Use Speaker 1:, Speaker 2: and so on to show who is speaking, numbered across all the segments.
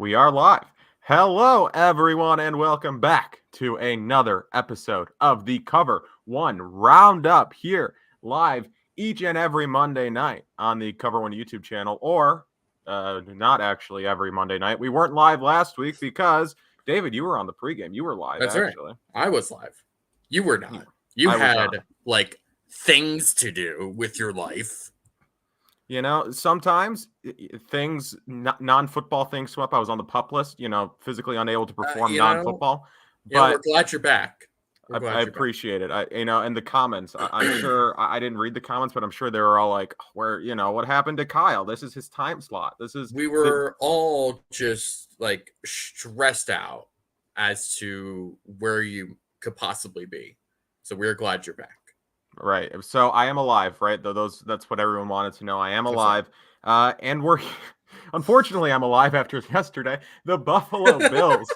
Speaker 1: We are live. Hello, everyone, and welcome back to another episode of the Cover One Roundup here live each and every Monday night on the Cover One YouTube channel, or not actually every Monday night. We weren't live last week because, David, you were on the pregame. You were live,
Speaker 2: That's
Speaker 1: actually.
Speaker 2: Right. I was live. You were not. You had, things to do with your life.
Speaker 1: You know, sometimes things, non-football things come up. I was on the PUP list, physically unable to perform non-football.
Speaker 2: But we're glad you're back.
Speaker 1: I appreciate it. And the comments, I'm sure I didn't read the comments, but I'm sure they were all like, what happened to Kyle? This is his time slot.
Speaker 2: We were all just stressed out as to where you could possibly be. So we're glad you're back.
Speaker 1: Right. So I am alive, right? That's what everyone wanted to know. I am alive. And unfortunately, I'm alive after yesterday. The Buffalo Bills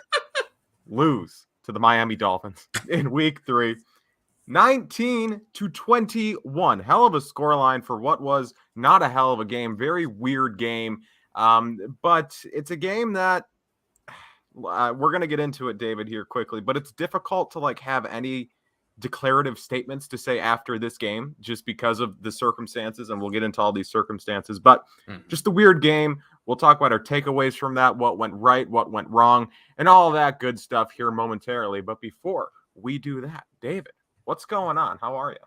Speaker 1: lose to the Miami Dolphins in week 3, 19-21. Hell of a scoreline for what was not a hell of a game. Very weird game. But it's a game that we're going to get into it, David, here quickly, but it's difficult to have any declarative statements to say after this game just because of the circumstances, and we'll get into all these circumstances, but just a weird game. We'll talk about our takeaways from that, what went right, what went wrong, and all that good stuff here momentarily. But before we do that, David, what's going on? How are
Speaker 2: you?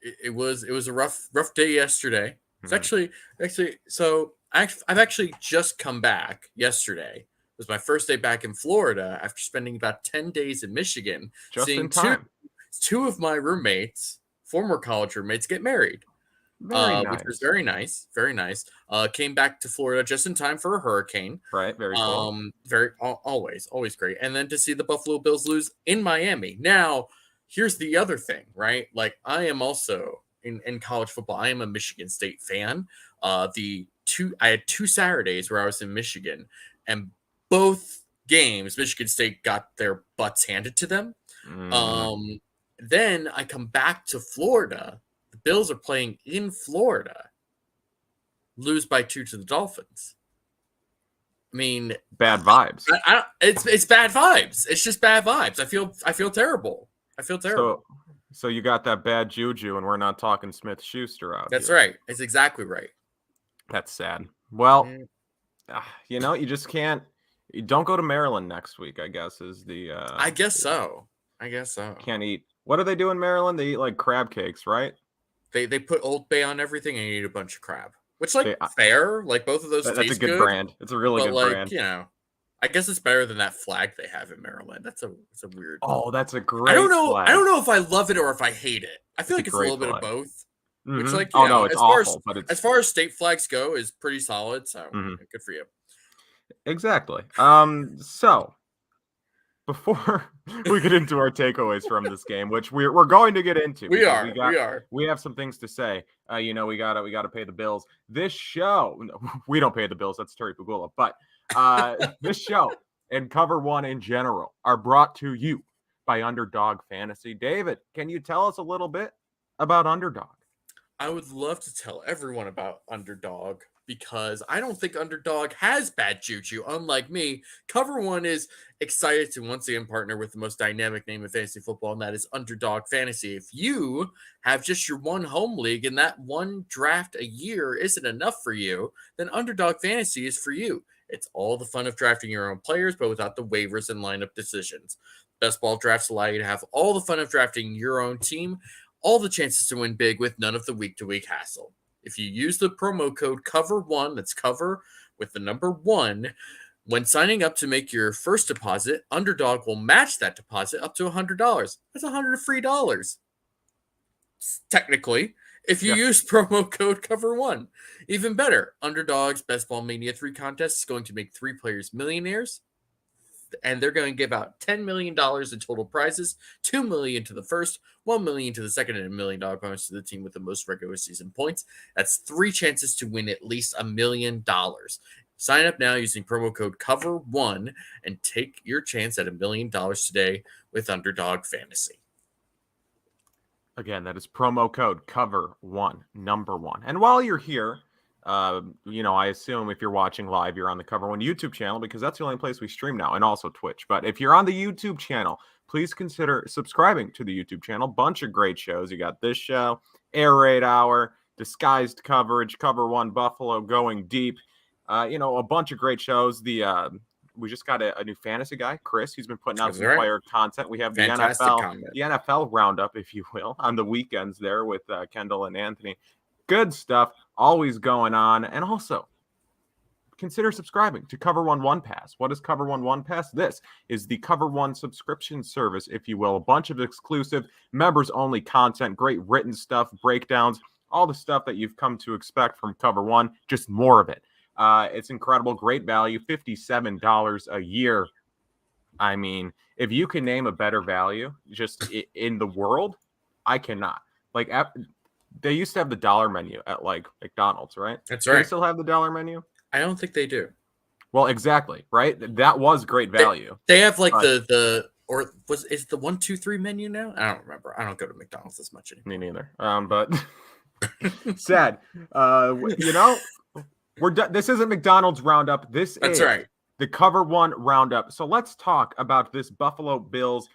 Speaker 2: It was a rough day yesterday. It's actually so I've actually just come back yesterday. It was my first day back in Florida after spending about 10 days in Michigan.
Speaker 1: Just in time.
Speaker 2: Two of my roommates, former college roommates, get married.
Speaker 1: Very nice.
Speaker 2: Which was very nice. Very nice. Came back to Florida just in time for a hurricane.
Speaker 1: Right. Very cool.
Speaker 2: Always great. And then to see the Buffalo Bills lose in Miami. Now, here's the other thing, right? I am also in college football. I am a Michigan State fan. I had 2 Saturdays where I was in Michigan, and both games, Michigan State got their butts handed to them. Then I come back to Florida. The Bills are playing in Florida. Lose by 2 to the Dolphins. I mean,
Speaker 1: bad vibes.
Speaker 2: It's bad vibes. It's just bad vibes. I feel terrible.
Speaker 1: So you got that bad juju, and we're not talking Smith-Schuster out
Speaker 2: That's
Speaker 1: here.
Speaker 2: right. It's exactly right.
Speaker 1: That's sad. Well, you just can't. You don't go to Maryland next week, I guess, is the...
Speaker 2: I guess so.
Speaker 1: Can't eat... What do they do in Maryland? They eat, crab cakes, right?
Speaker 2: They put Old Bay on everything and eat a bunch of crab. Which, fair. Both of those taste good.
Speaker 1: That's a good brand. It's a really good brand.
Speaker 2: I guess it's better than that flag they have in Maryland. It's a weird...
Speaker 1: Oh, that's a great
Speaker 2: flag. I don't know if I love it or if I hate it. I feel like it's a little bit of both.
Speaker 1: Mm-hmm.
Speaker 2: Which,
Speaker 1: it's awful.
Speaker 2: As far as state flags go, is pretty solid. So, good for you.
Speaker 1: Exactly. So before we get into our takeaways from this game, which we're going to get into,
Speaker 2: we are.
Speaker 1: We have some things to say. We gotta pay the bills. This show, we don't pay the bills. That's Terry Pagula. But this show and Cover One in general are brought to you by Underdog Fantasy. David, can you tell us a little bit about Underdog?
Speaker 2: I would love to tell everyone about Underdog, because I don't think Underdog has bad juju. Unlike me, Cover One is excited to once again partner with the most dynamic name in fantasy football, and that is Underdog Fantasy. If you have just your one home league and that one draft a year isn't enough for you, then Underdog Fantasy is for you. It's all the fun of drafting your own players, but without the waivers and lineup decisions. Best ball drafts allow you to have all the fun of drafting your own team, all the chances to win big with none of the week-to-week hassle. If you use the promo code COVER1, that's cover with the number 1, when signing up to make your first deposit, Underdog will match that deposit up to $100. That's $100 free dollars. Technically, if you use promo code COVER1. Even better, Underdog's Best Ball Mania 3 contest is going to make 3 players millionaires, and they're going to give out $10 million in total prizes, $2 million to the first, $1 million to the second, and $1 million bonus to the team with the most regular season points. That's 3 chances to win at least $1 million. Sign up now using promo code COVER1 and take your chance at $1 million today with Underdog Fantasy.
Speaker 1: Again, that is promo code COVER1, number 1. And while you're here, I assume if you're watching live, you're on the Cover One YouTube channel because that's the only place we stream now, and also Twitch. But if you're on the YouTube channel, please consider subscribing to the YouTube channel. Bunch of great shows. You got this show, Air Raid Hour, Disguised Coverage, Cover One Buffalo, Going Deep. A bunch of great shows. We just got a new fantasy guy, Chris. He's been putting out some player content. We have
Speaker 2: Fantastic
Speaker 1: the NFL Roundup, if you will, on the weekends there with Kendall and Anthony. Good stuff, always going on. And also, consider subscribing to Cover One Pass. What is Cover One Pass? This is the Cover One subscription service, if you will. A bunch of exclusive, members-only content, great written stuff, breakdowns, all the stuff that you've come to expect from Cover One, just more of it. It's incredible, great value, $57 a year. I mean, if you can name a better value just in the world, I cannot. Like, they used to have the dollar menu at like McDonald's, right?
Speaker 2: That's right.
Speaker 1: They still have the dollar menu?
Speaker 2: I don't think they do.
Speaker 1: Well, exactly, right? That was great value.
Speaker 2: They have like is the 1, 2, 3 menu now? I don't remember. I don't go to McDonald's as much anymore.
Speaker 1: Me neither. But sad. We're done. This isn't McDonald's Roundup. That's
Speaker 2: right.
Speaker 1: The Cover One Roundup. So let's talk about this Buffalo Bills.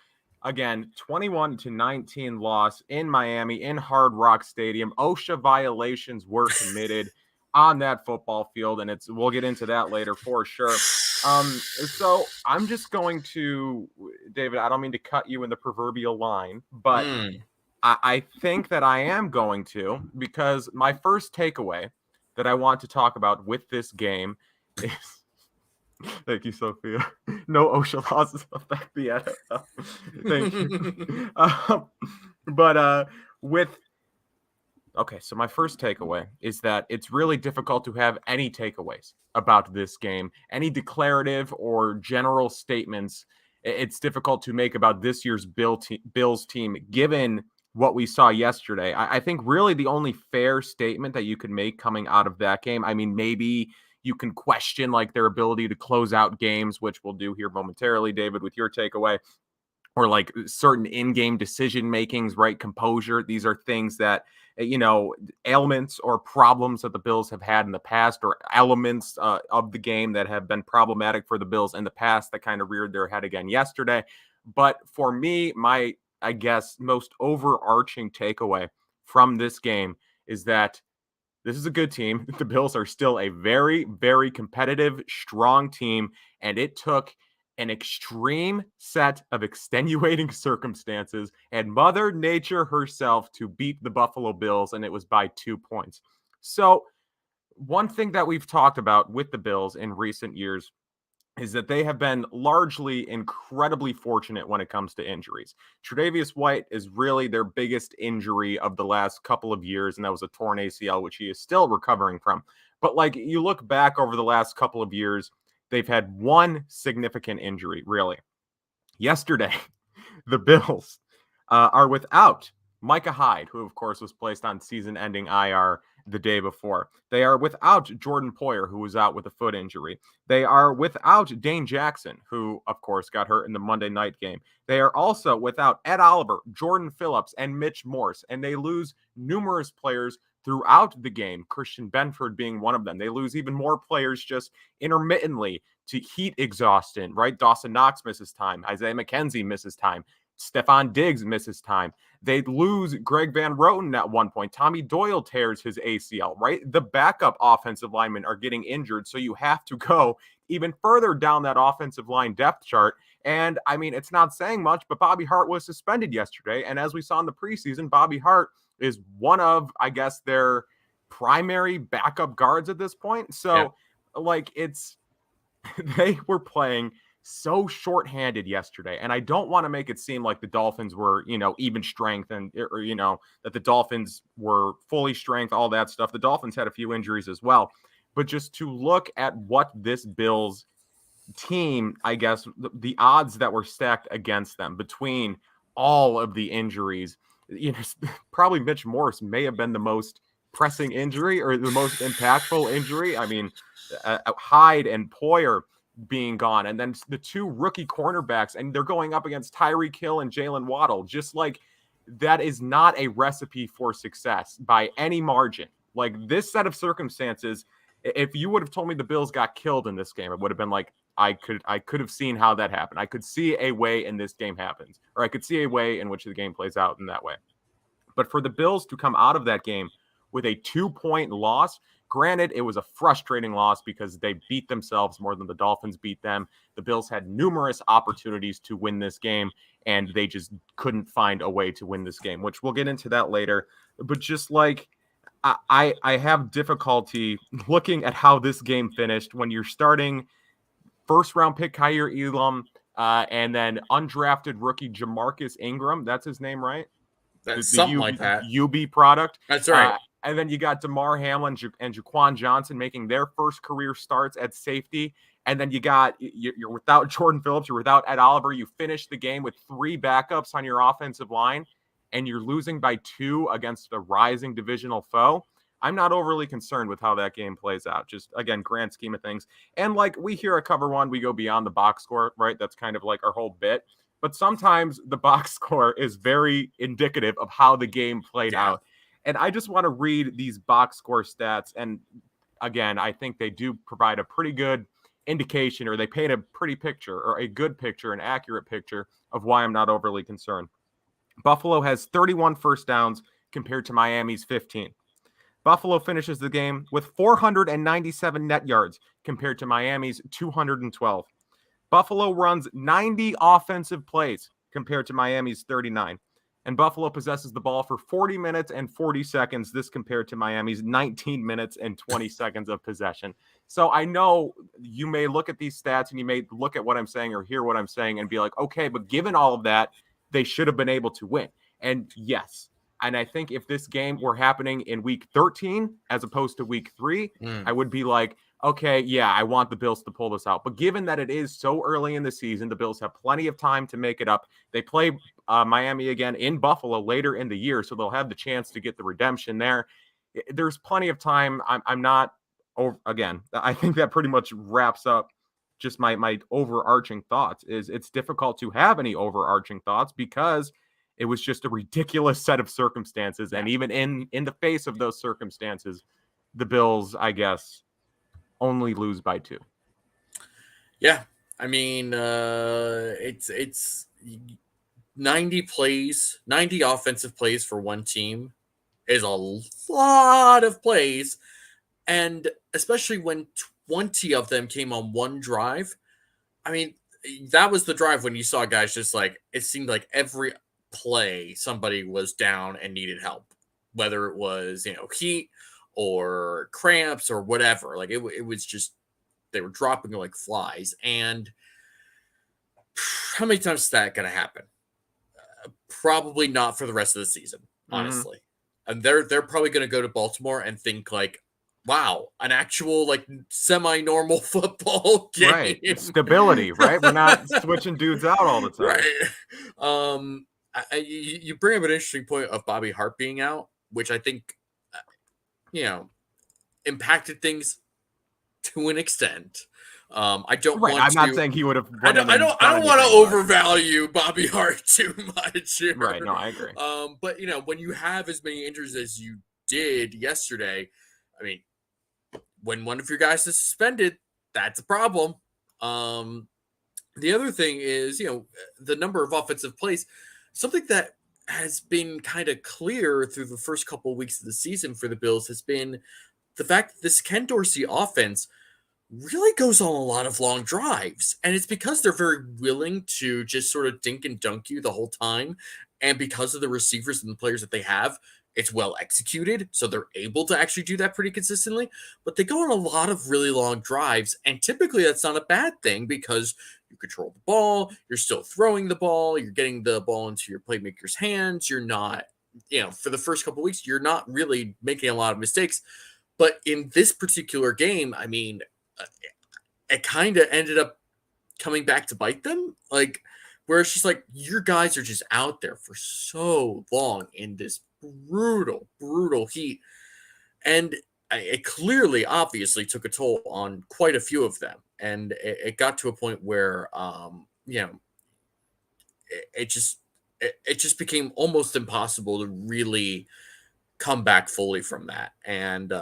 Speaker 1: Again, 21-19 loss in Miami in Hard Rock Stadium. OSHA violations were committed on that football field, and we'll get into that later for sure. So I'm just going to, David, I don't mean to cut you in the proverbial line, but I think that I am going to, because my first takeaway that I want to talk about with this game is thank you, Sophia. No OSHA laws affect the NFL. Thank you. So my first takeaway is that it's really difficult to have any takeaways about this game, any declarative or general statements. It's difficult to make about this year's Bills team, given what we saw yesterday. I think really the only fair statement that you could make coming out of that game, I mean, maybe you can question like their ability to close out games, which we'll do here momentarily, David, with your takeaway, or like certain in-game decision makings, right? Composure. These are things that, ailments or problems that the Bills have had in the past, or elements of the game that have been problematic for the Bills in the past that kind of reared their head again yesterday. But for me, my, I guess, most overarching takeaway from this game is that this is a good team. The Bills are still a very, very competitive, strong team, and it took an extreme set of extenuating circumstances and Mother Nature herself to beat the Buffalo Bills, and it was by 2 points. So one thing that we've talked about with the Bills in recent years is that they have been largely incredibly fortunate when it comes to injuries. Tre'Davious White is really their biggest injury of the last couple of years, and that was a torn ACL, which he is still recovering from. But like you look back over the last couple of years, they've had one significant injury, really. Yesterday, the Bills are without Micah Hyde, who, of course, was placed on season-ending IR the day before. They are without Jordan Poyer, who was out with a foot injury. They are without Dane Jackson, who, of course, got hurt in the Monday night game. They are also without Ed Oliver, Jordan Phillips, and Mitch Morse, and they lose numerous players throughout the game, Christian Benford being one of them. They lose even more players just intermittently to heat exhaustion, right? Dawson Knox misses time. Isaiah McKenzie misses time. Stephon Diggs misses time. They lose Greg Van Roten at one point. Tommy Doyle tears his ACL, right? The backup offensive linemen are getting injured, so you have to go even further down that offensive line depth chart. And, I mean, it's not saying much, but Bobby Hart was suspended yesterday. And as we saw in the preseason, Bobby Hart is one of, I guess, their primary backup guards at this point. So, they were playing so shorthanded yesterday. And I don't want to make it seem like the Dolphins were, even strength or that the Dolphins were fully strength, all that stuff. The Dolphins had a few injuries as well. But just to look at what this Bills team, I guess, the odds that were stacked against them between all of the injuries, probably Mitch Morse may have been the most pressing injury or the most impactful injury. I mean, Hyde and Poyer being gone, and then the two rookie cornerbacks, and they're going up against Tyreek Hill and Jalen Waddle. Just like that is not a recipe for success by any margin. Like this set of circumstances, if you would have told me the Bills got killed in this game, it would have been like, I could have seen how that happened. I could see a way in this game happens, or I could see a way in which the game plays out in that way. But for the Bills to come out of that game with a 2-point loss, granted, it was a frustrating loss because they beat themselves more than the Dolphins beat them. The Bills had numerous opportunities to win this game, and they just couldn't find a way to win this game, which we'll get into that later. But just like, I have difficulty looking at how this game finished when you're starting first-round pick Kaiir Elam, and then undrafted rookie Jamarcus Ingram. That's his name, right?
Speaker 2: That's
Speaker 1: The
Speaker 2: something like that.
Speaker 1: UB product.
Speaker 2: That's right.
Speaker 1: And then you got DeMar Hamlin and Jaquan Johnson making their first career starts at safety. And then you're without Jordan Phillips, you're without Ed Oliver. You finish the game with 3 backups on your offensive line, and you're losing by 2 against a rising divisional foe. I'm not overly concerned with how that game plays out. Just, again, grand scheme of things. And like we hear at Cover One, we go beyond the box score, right? That's kind of like our whole bit. But sometimes the box score is very indicative of how the game played out. And I just want to read these box score stats. And again, I think they do provide a pretty good indication, or they paint a pretty picture, or a good picture, an accurate picture of why I'm not overly concerned. Buffalo has 31 first downs compared to Miami's 15. Buffalo finishes the game with 497 net yards compared to Miami's 212. Buffalo runs 90 offensive plays compared to Miami's 39. And Buffalo possesses the ball for 40 minutes and 40 seconds. This compared to Miami's 19 minutes and 20 seconds of possession. So I know you may look at these stats and you may look at what I'm saying or hear what I'm saying and be like, okay, but given all of that, they should have been able to win. And yes. And I think if this game were happening in week 13 as opposed to week 3, I would be like, okay, yeah, I want the Bills to pull this out. But given that it is so early in the season, the Bills have plenty of time to make it up. They play Miami again in Buffalo later in the year, so they'll have the chance to get the redemption there. There's plenty of time. I'm not, again, I think that pretty much wraps up just my overarching thoughts. Is it's difficult to have any overarching thoughts because it was just a ridiculous set of circumstances. And even in the face of those circumstances, the Bills, I guess, only lose by 2.
Speaker 2: Yeah. I mean, it's 90 plays, 90 offensive plays for one team is a lot of plays. And especially when 20 of them came on one drive. I mean, that was the drive when you saw guys just like, it seemed like every play somebody was down and needed help, whether it was, heat or cramps or whatever. Like it was just, they were dropping like flies. And how many times is that going to happen? Probably not for the rest of the season, honestly. And they're probably going to go to Baltimore and think like, wow, an actual like semi-normal football game.
Speaker 1: Right. Stability, right? We're not switching dudes out all the time.
Speaker 2: Right. You bring up an interesting point of Bobby Hart being out, which I think, impacted things to an extent. I don't want
Speaker 1: I'm
Speaker 2: to.
Speaker 1: not saying he would have.
Speaker 2: I don't want to overvalue Bobby Hart too much. Here.
Speaker 1: Right. No, I agree.
Speaker 2: But when you have as many injuries as you did yesterday, I mean, when one of your guys is suspended, that's a problem. The other thing is, the number of offensive plays. Something that has been kind of clear through the first couple of weeks of the season for the Bills has been the fact that this Ken Dorsey offense really goes on a lot of long drives. And it's because they're very willing to just sort of dink and dunk you the whole time. And because of the receivers and the players that they have, it's well executed. So they're able to actually do that pretty consistently. But they go on a lot of really long drives. And typically that's not a bad thing because you control the ball, you're still throwing the ball, you're getting the ball into your playmaker's hands. You're not, for the first couple of weeks, you're not really making a lot of mistakes. But in this particular game, I mean, it kind of ended up coming back to bite them. Like, where it's just like, your guys are just out there for so long in this brutal, brutal heat. And it clearly, obviously took a toll on quite a few of them. And it got to a point where, it just became almost impossible to really come back fully from that. And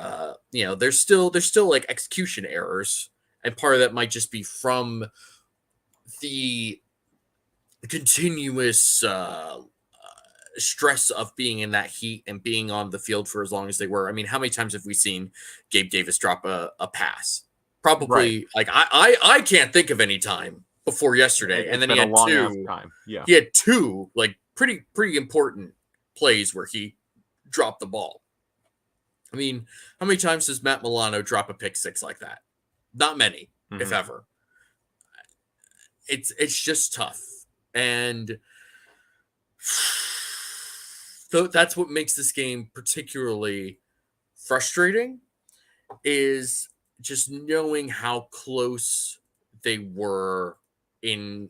Speaker 2: there's still like execution errors, and part of that might just be from the continuous stress of being in that heat and being on the field for as long as they were. I mean, how many times have we seen Gabe Davis drop a pass?
Speaker 1: Right.
Speaker 2: Probably, like, I can't think of any time before yesterday. And
Speaker 1: It's
Speaker 2: then
Speaker 1: been a long ass time. Yeah.
Speaker 2: he had two like pretty important plays where he dropped the ball. I mean, how many times does Matt Milano drop a pick six like that? Not many, if ever. It's just tough. And so that's what makes this game particularly frustrating, is just knowing how close they were in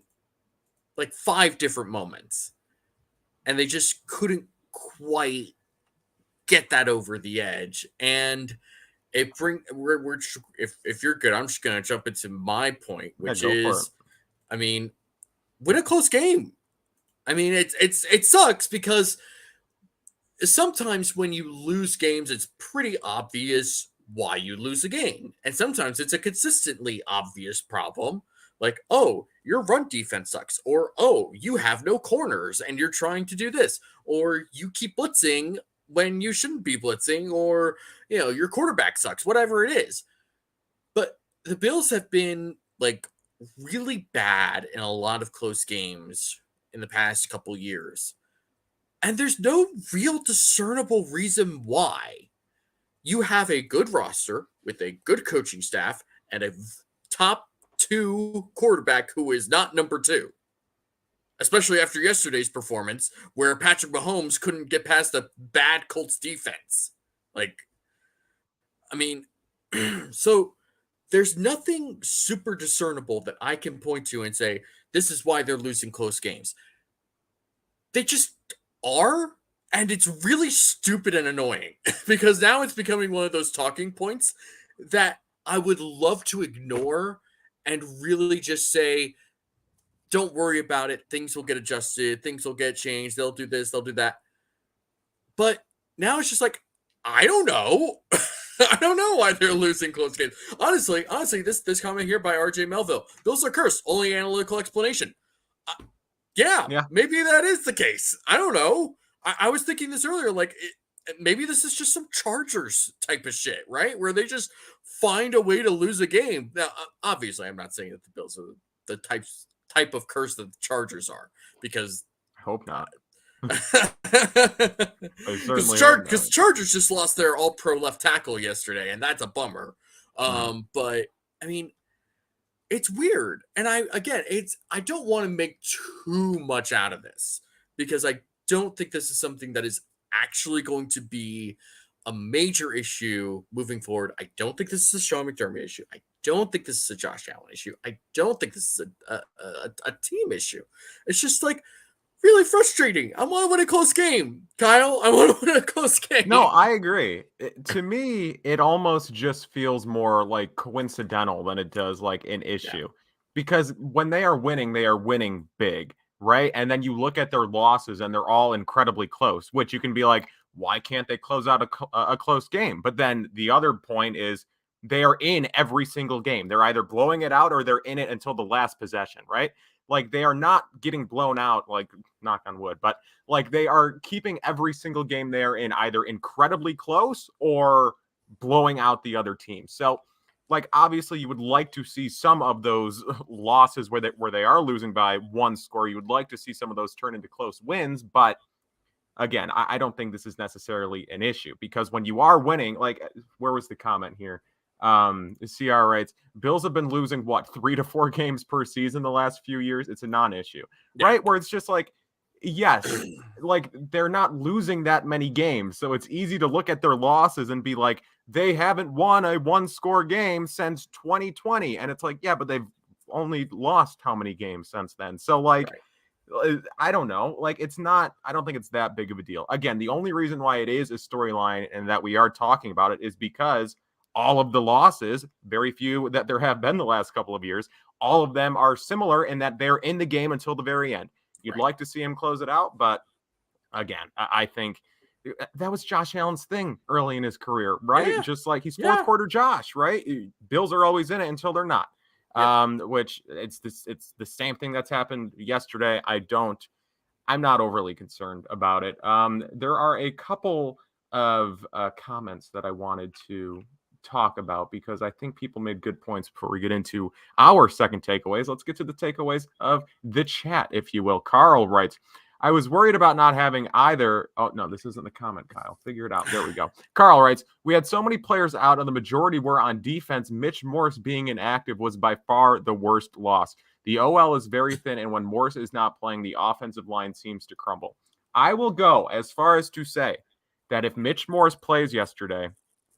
Speaker 2: like 5 different moments, and they just couldn't quite get that over the edge. And if you're good, I'm just going to jump into my point, which is, I mean, win a close game. I mean, it sucks because sometimes when you lose games, it's pretty obvious why you lose a game. And sometimes it's a consistently obvious problem. Like, oh, your run defense sucks. Or, oh, you have no corners and you're trying to do this. Or you keep blitzing when you shouldn't be blitzing. Or, your quarterback sucks, whatever it is. But the Bills have been like really bad in a lot of close games in the past couple years. And there's no real discernible reason why. You have a good roster with a good coaching staff and a top 2 quarterback who is not number 2. Especially after yesterday's performance, where Patrick Mahomes couldn't get past a bad Colts defense. Like, I mean, so there's nothing super discernible that I can point to and say, this is why they're losing close games. They just are, and it's really stupid and annoying because now it's becoming one of those talking points that I would love to ignore and really just say, don't worry about it. Things will get adjusted. Things will get changed. They'll do this. They'll do that. But now it's just like, I don't know. I don't know why they're losing close games. Honestly, this comment here by RJ Melville, Bills are cursed. Only analytical explanation. Yeah, maybe that is the case. I don't know. I was thinking this earlier, like maybe this is just some Chargers type of shit, right? Where they just find a way to lose a game. Now, obviously, I'm not saying that the Bills are the type of curse that the Chargers are, because
Speaker 1: I hope not.
Speaker 2: Because Chargers just lost their all-pro left tackle yesterday, and that's a bummer. But I mean, it's weird. And I don't want to make too much out of this, because I don't think this is something that is actually going to be a major issue moving forward. I don't think this is a Sean McDermott issue. I don't think this is a Josh Allen issue. I don't think this is a team issue. It's just like really frustrating. I want to win a close game, Kyle. I want to win a close game.
Speaker 1: No, I agree. To me, it almost just feels more like coincidental than it does like an issue. Because when they are winning big, right? And then you look at their losses and they're all incredibly close, which you can be like, why can't they close out a close game? But then the other point is they are in every single game. They're either blowing it out or they're in it until the last possession, right? Like, they are not getting blown out, like, knock on wood, but like they are keeping every single game there in either incredibly close or blowing out the other team. So, like, obviously you would like to see some of those losses where they are losing by 1 score. You would like to see some of those turn into close wins, but again, I don't think this is necessarily an issue, because when you are winning, like, where was the comment here? CR writes, Bills have been losing 3 to 4 games per season the last few years. It's a non-issue, right? Where it's just like, yes, like they're not losing that many games. So it's easy to look at their losses and be like, they haven't won a 1-score game since 2020. And it's like, yeah, but they've only lost how many games since then? So like, I don't know. Like, I don't think it's that big of a deal. Again, the only reason why it is a storyline and that we are talking about it is because all of the losses, very few that there have been the last couple of years, all of them are similar in that they're in the game until the very end. You'd like to see him close it out, but again, I think That was Josh Allen's thing early in his career, right?
Speaker 2: Yeah,
Speaker 1: Just like he's fourth
Speaker 2: yeah,
Speaker 1: quarter Josh, right? Bills are always in it until they're not.
Speaker 2: yep.
Speaker 1: Which it's the same thing that's happened yesterday. I'm not overly concerned about it. There are a couple of comments that I wanted to talk about because I think people made good points before we get into our second takeaways. Let's get to the takeaways of the chat, if you will. Carl writes, I was worried about not having either. Oh, no, this isn't the comment, Kyle. Figure it out. There we go. Carl writes, we had so many players out, and the majority were on defense. Mitch Morse being inactive was by far the worst loss. The OL is very thin, and when Morse is not playing, the offensive line seems to crumble. I will go as far as to say that if Mitch Morse plays yesterday,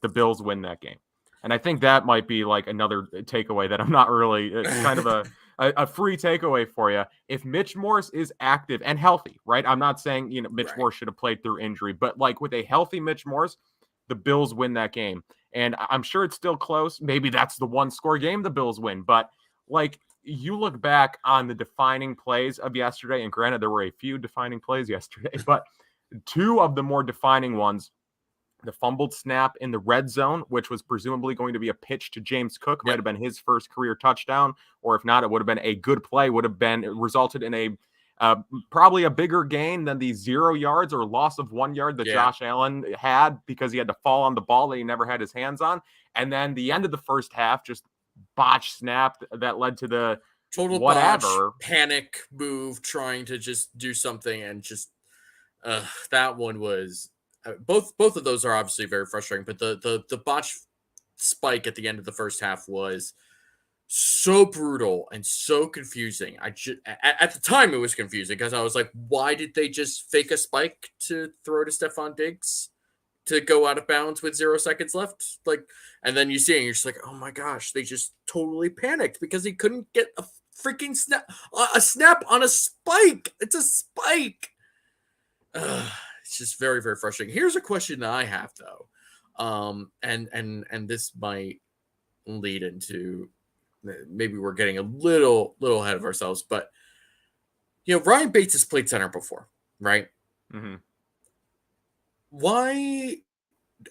Speaker 1: the Bills win that game. And I think that might be like another takeaway that I'm not really kind of a free takeaway for you. If Mitch Morse is active and healthy, right? I'm not saying, Mitch
Speaker 2: Right.
Speaker 1: Morse should have played through injury, but like with a healthy Mitch Morse, the Bills win that game. And I'm sure it's still close. Maybe that's the one score game the Bills win. But like you look back on the defining plays of yesterday, and granted, there were a few defining plays yesterday, but two of the more defining ones, the fumbled snap in the red zone, which was presumably going to be a pitch to James Cook, might have been his first career touchdown, or if not, it would have been a good play, would have been resulted in a probably a bigger gain than the 0 yards or loss of 1 yard that Josh Allen had because he had to fall on the ball that he never had his hands on. And then the end of the first half, just botch snap that led to the
Speaker 2: Total
Speaker 1: whatever
Speaker 2: botch, panic move, trying to just do something, and just that one was both of those are obviously very frustrating. But the botch spike at the end of the first half was so brutal and so confusing. At the time it was confusing because I was like, why did they just fake a spike to throw to Stephon Diggs to go out of bounds with 0 seconds left? Like, and then you see it and you're just like, oh my gosh, they just totally panicked because he couldn't get a freaking snap on a spike. It's a spike. It's just very, very frustrating. Here's a question that I have though. And this might lead into maybe we're getting a little ahead of ourselves, but Ryan Bates has played center before, right?
Speaker 1: Mm-hmm.
Speaker 2: Why?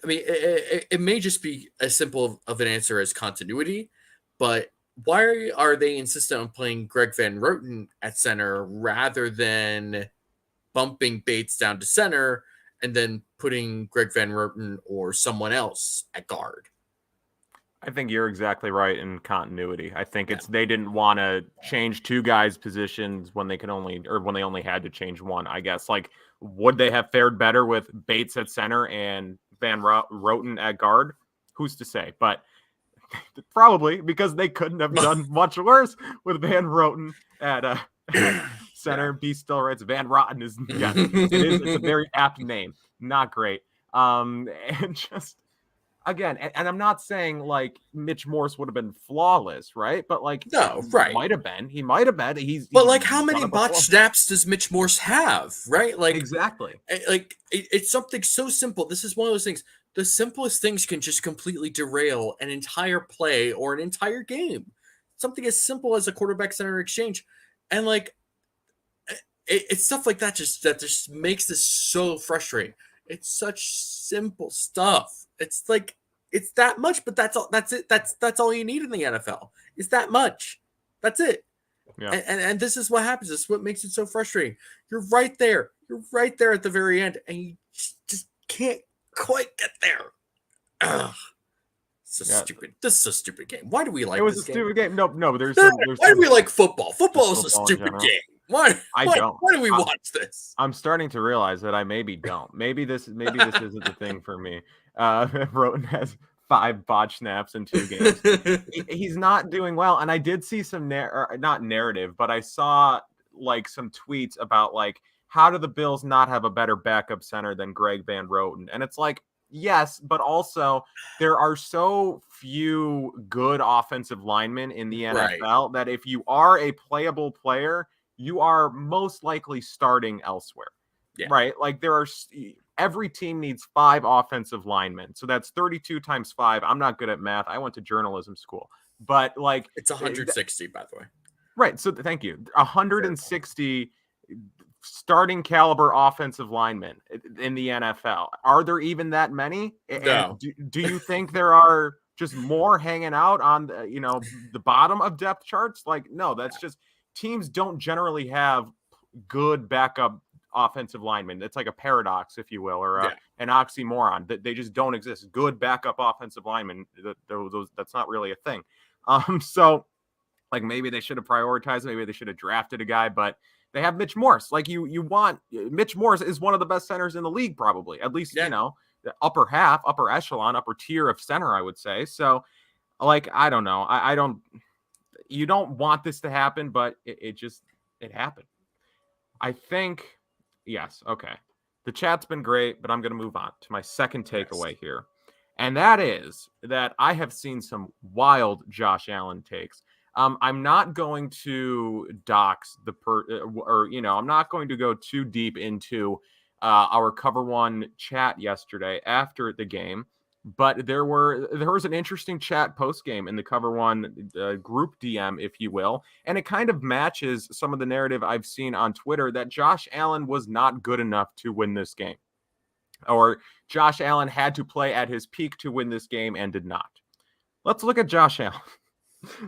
Speaker 2: I mean, it may just be as simple of an answer as continuity, but why are they insistent on playing Greg Van Roten at center rather than bumping Bates down to center and then putting Greg Van Roten or someone else at guard?
Speaker 1: I think you're exactly right in continuity. I think they didn't want to change two guys' positions when they only had to change one, I guess. Like, would they have fared better with Bates at center and Van Roten at guard? Who's to say? But probably, because they couldn't have done much worse with Van Roten at center. B still writes Van Rotten is yes, it's a very apt name. Not great. And just again, and I'm not saying like Mitch Morse would have been flawless, right? But like,
Speaker 2: No, right.
Speaker 1: might have been. He might have been.
Speaker 2: But like, how many botch snaps does Mitch Morse have, right? Like,
Speaker 1: exactly.
Speaker 2: Like, it's something so simple. This is one of those things. The simplest things can just completely derail an entire play or an entire game. Something as simple as a quarterback center exchange, and like, it's stuff like that that just makes this so frustrating. It's such simple stuff. It's like it's that much, but that's all. That's it. That's all you need in the NFL. It's that much. That's it.
Speaker 1: Yeah.
Speaker 2: And this is what happens. This is what makes it so frustrating. You're right there. You're right there at the very end, and you just can't quite get there. Ugh. Stupid. This is a stupid game. Why do we like?
Speaker 1: It was
Speaker 2: this
Speaker 1: a stupid game. No, but there's
Speaker 2: why do we like football? Football is a stupid game. Why do we watch this?
Speaker 1: I'm starting to realize that I maybe don't. Maybe this isn't the thing for me. Roten has 5 botch snaps in 2 games. He's not doing well, and I did see some not narrative, but I saw like some tweets about like how do the Bills not have a better backup center than Greg Van Roten? And it's like, yes, but also there are so few good offensive linemen in the NFL that if you are a playable player, you are most likely starting elsewhere, right? Like every team needs 5 offensive linemen. So that's 32 times 5. I'm not good at math. I went to journalism school, but like
Speaker 2: it's 160, by the way.
Speaker 1: Right. So thank you. 160 starting caliber offensive linemen in the NFL. Are there even that many?
Speaker 2: No.
Speaker 1: And do you think there are just more hanging out on the bottom of depth charts? Like, no, that's just teams don't generally have good backup offensive linemen. It's like a paradox, if you will, or an oxymoron. That they just don't exist. Good backup offensive linemen. That's not really a thing. So like maybe they should have prioritized. Maybe they should have drafted a guy, but they have Mitch Morse. Like you want Mitch Morse is one of the best centers in the league, probably at least the upper half, upper echelon, upper tier of center, I would say. So, like I don't know, I don't. You don't want this to happen, but it happened. I think yes, okay. The chat's been great, but I'm going to move on to my second takeaway here, and that is that I have seen some wild Josh Allen takes. I'm not going to dox I'm not going to go too deep into our Cover One chat yesterday after the game, but there was an interesting chat post game in the Cover One group DM, if you will, and it kind of matches some of the narrative I've seen on Twitter that Josh Allen was not good enough to win this game, or Josh Allen had to play at his peak to win this game and did not. Let's look at Josh Allen.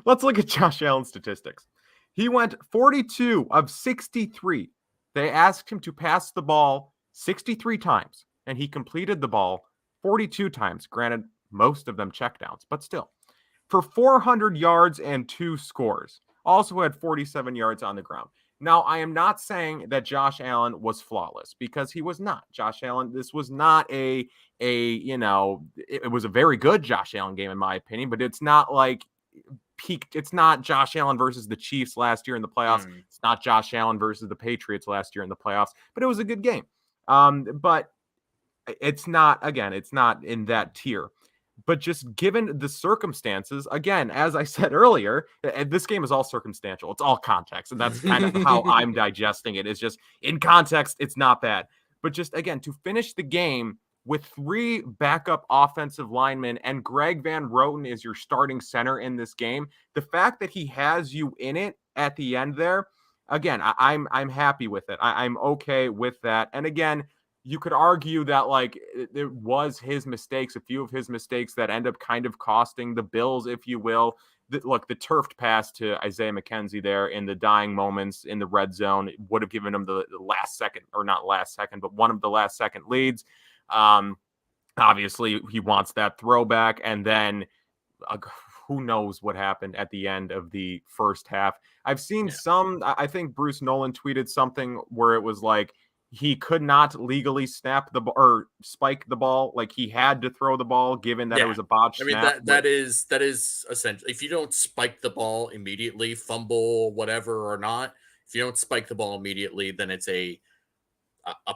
Speaker 1: Let's look at Josh Allen's statistics. He went 42 of 63. They asked him to pass the ball 63 times, and he completed the ball 42 times. Granted, most of them checkdowns, but still. For 400 yards and 2 scores. Also had 47 yards on the ground. Now, I am not saying that Josh Allen was flawless, because he was not. Josh Allen, this was not it was a very good Josh Allen game, in my opinion, but it's not like peaked. It's not Josh Allen versus the Chiefs last year in the playoffs. It's not Josh Allen versus the Patriots last year in the playoffs, but it was a good game. But it's not in that tier. But just given the circumstances, again, as I said earlier, this game is all circumstantial. It's all context. And that's kind of how I'm digesting it. It's just in context, it's not bad. But just again, to finish the game with 3 backup offensive linemen and Greg Van Roten is your starting center in this game, the fact that he has you in it at the end there, again, I'm happy with it. I'm okay with that. And again, you could argue that like it was his mistakes, a few of his mistakes that end up kind of costing the Bills, if you will. Look, the turfed pass to Isaiah McKenzie there in the dying moments in the red zone would have given him the last second, or not last second, but one of the last second leads. Obviously he wants that throwback, and then who knows what happened at the end of the first half. I've seen I think Bruce Nolan tweeted something where it was like he could not legally snap the ball or spike the ball. Like he had to throw the ball given that it was a botch snap.
Speaker 2: That is essentially, if you don't spike the ball immediately, fumble, whatever or not, if you don't spike the ball immediately, then it's a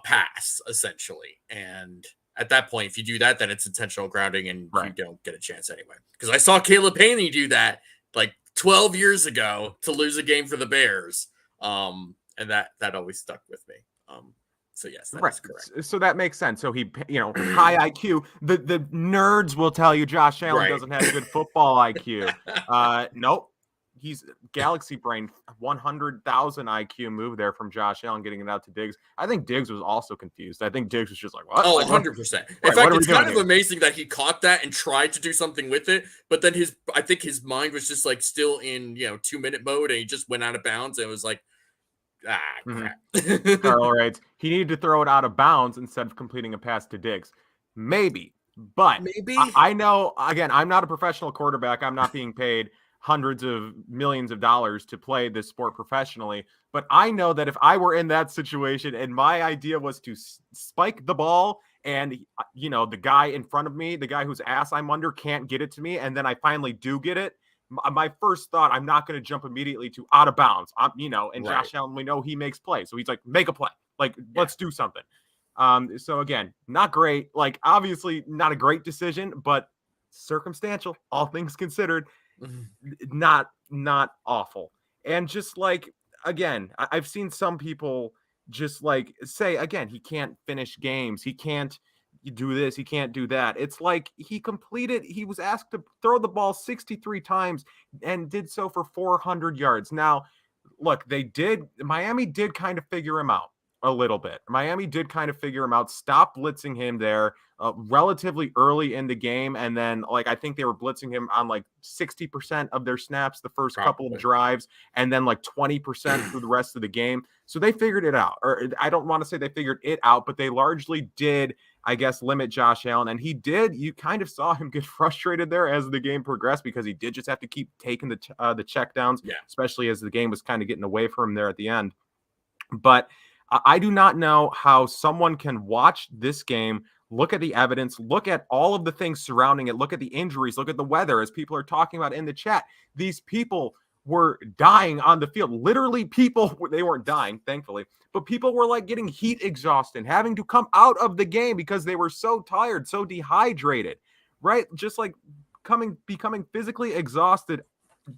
Speaker 2: pass essentially. And at that point, if you do that, then it's intentional grounding and you don't get a chance anyway. Because I saw Caleb Haney do that like 12 years ago to lose a game for the Bears. And that always stuck with me. So yes, that is correct.
Speaker 1: So that makes sense. So he, high IQ. The nerds will tell you Josh Allen doesn't have good football IQ. Nope. He's galaxy brain, 100,000 IQ move there from Josh Allen getting it out to Diggs. I think Diggs was also confused. I think Diggs was just like, what?
Speaker 2: Oh, 100%. In fact, it's kind of amazing that he caught that and tried to do something with it. But then I think his mind was just like still in, 2-minute mode, and he just went out of bounds. And it was like, crap.
Speaker 1: All right. He needed to throw it out of bounds instead of completing a pass to Diggs. Maybe. But I know, again, I'm not a professional quarterback. I'm not being paid hundreds of millions of dollars to play this sport professionally. But I know that if I were in that situation and my idea was to spike the ball and, the guy in front of me, the guy whose ass I'm under, can't get it to me, and then I finally do get it, my first thought, I'm not going to jump immediately to out of bounds. And Josh Allen, we know he makes plays. So he's like, make a play. Like, let's do something. So again, not great. Like, obviously not a great decision, but circumstantial, all things considered. Not awful. And just like, again, I've seen some people just like say, again, he can't finish games. He can't do this. He can't do that. It's like he was asked to throw the ball 63 times and did so for 400 yards. Now, look, Miami did kind of figure him out. a little bit. Miami did kind of figure him out, stop blitzing him there relatively early in the game. And then, like, I think they were blitzing him on like 60% of their snaps the first couple of drives, and then like 20% through the rest of the game. So they figured it out. Or I don't want to say they figured it out, but they largely did, I guess, limit Josh Allen. And he did. You kind of saw him get frustrated there as the game progressed, because he did just have to keep taking the check downs, especially as the game was kind of getting away from him there at the end. But I do not know how someone can watch this game, look at the evidence, look at all of the things surrounding it, look at the injuries, look at the weather, as people are talking about in the chat. These people were dying on the field. Literally, people, they weren't dying, thankfully, but people were like getting heat exhausted, having to come out of the game because they were so tired, so dehydrated, right? Just like becoming physically exhausted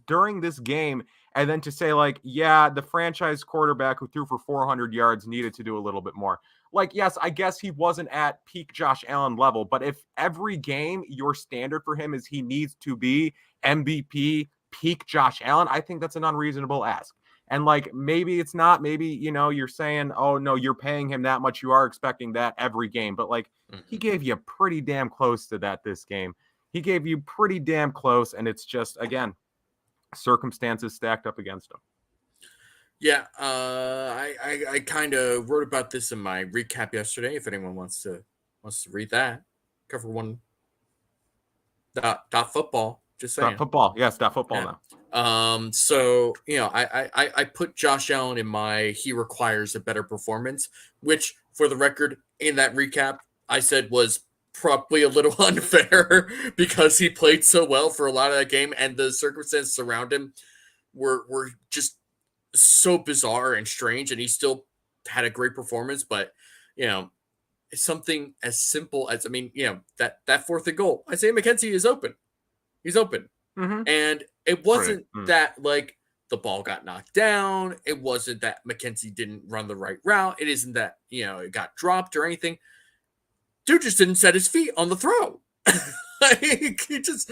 Speaker 1: during this game. And then to say, like, yeah, the franchise quarterback who threw for 400 yards needed to do a little bit more. Like, yes, I guess he wasn't at peak Josh Allen level, but if every game your standard for him is he needs to be MVP, peak Josh Allen, I think that's an unreasonable ask. And like, maybe it's not, maybe, you're saying, oh no, you're paying him that much, you are expecting that every game, but like, he gave you pretty damn close to that this game. He gave you pretty damn close, and it's just, again, circumstances stacked up against him.
Speaker 2: Yeah, I kind of wrote about this in my recap yesterday. If anyone wants to read that, cover one dot football. Just saying.
Speaker 1: Football, yes, football
Speaker 2: now. So I put Josh Allen in my he requires a better performance, which for the record in that recap I said was probably a little unfair because he played so well for a lot of that game, and the circumstances around him were just so bizarre and strange, and he still had a great performance. But something as simple as, that fourth and goal, Isaiah McKenzie is open. He's open.
Speaker 1: Mm-hmm.
Speaker 2: And it wasn't that like the ball got knocked down. It wasn't that McKenzie didn't run the right route. It isn't that, it got dropped or anything. Dude just didn't set his feet on the throw. He just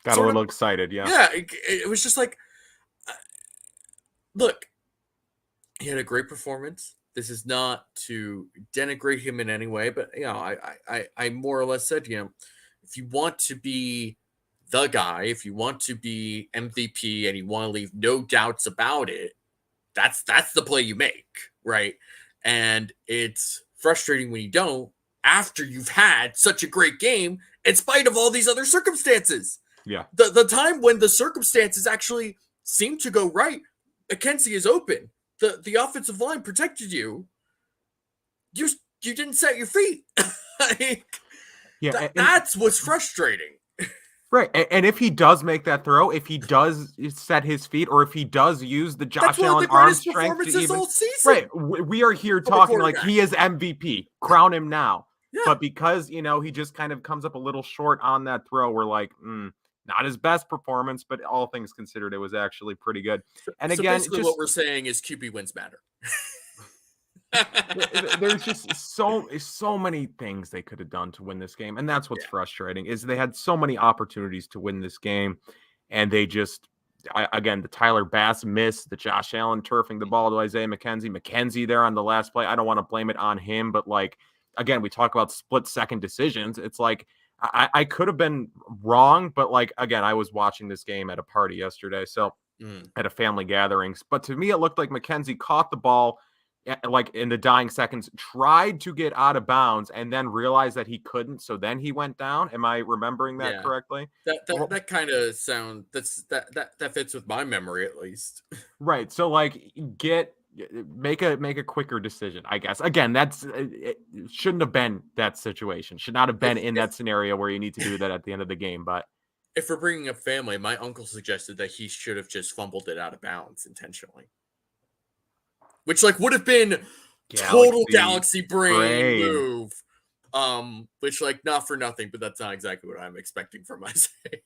Speaker 1: got a little excited. Yeah.
Speaker 2: Yeah. It was just like, look, he had a great performance. This is not to denigrate him in any way, but I more or less said, if you want to be the guy, if you want to be MVP and you want to leave no doubts about it, that's the play you make, right? And it's frustrating when you don't, after you've had such a great game in spite of all these other circumstances.
Speaker 1: Yeah.
Speaker 2: The time when the circumstances actually seem to go right, McKenzie is open. The offensive line protected you. You didn't set your feet. That's what's frustrating.
Speaker 1: Right. And if he does make that throw, if he does set his feet, or if he does use the Josh Allen arm strength to even,
Speaker 2: all season.
Speaker 1: Right. We are here talking like he is MVP. Crown him now. Yeah. But because, he just kind of comes up a little short on that throw, we're like, not his best performance, but all things considered, it was actually pretty good. And
Speaker 2: so
Speaker 1: again,
Speaker 2: basically what we're saying is QB wins matter.
Speaker 1: There's just so many things they could have done to win this game, and that's what's frustrating, is they had so many opportunities to win this game, and they just, again, the Tyler Bass miss, the Josh Allen turfing the ball to Isaiah McKenzie there on the last play. I don't want to blame it on him, but like, again, we talk about split second decisions. It's like, I could have been wrong, but like, again, I was watching this game at a party yesterday, so at a family gatherings, but to me, it looked like McKenzie caught the ball like in the dying seconds, tried to get out of bounds, and then realized that he couldn't. So then he went down. Am I remembering that correctly?
Speaker 2: That kind of sound that fits with my memory, at least.
Speaker 1: Right. So like, make a quicker decision, I guess. Again, it shouldn't have been that situation. Should not have been in that scenario where you need to do that at the end of the game. But
Speaker 2: if we're bringing up family, my uncle suggested that he should have just fumbled it out of bounds intentionally. Which like would have been total galaxy brain move. Which like not for nothing, but that's not exactly what I'm expecting from Isaiah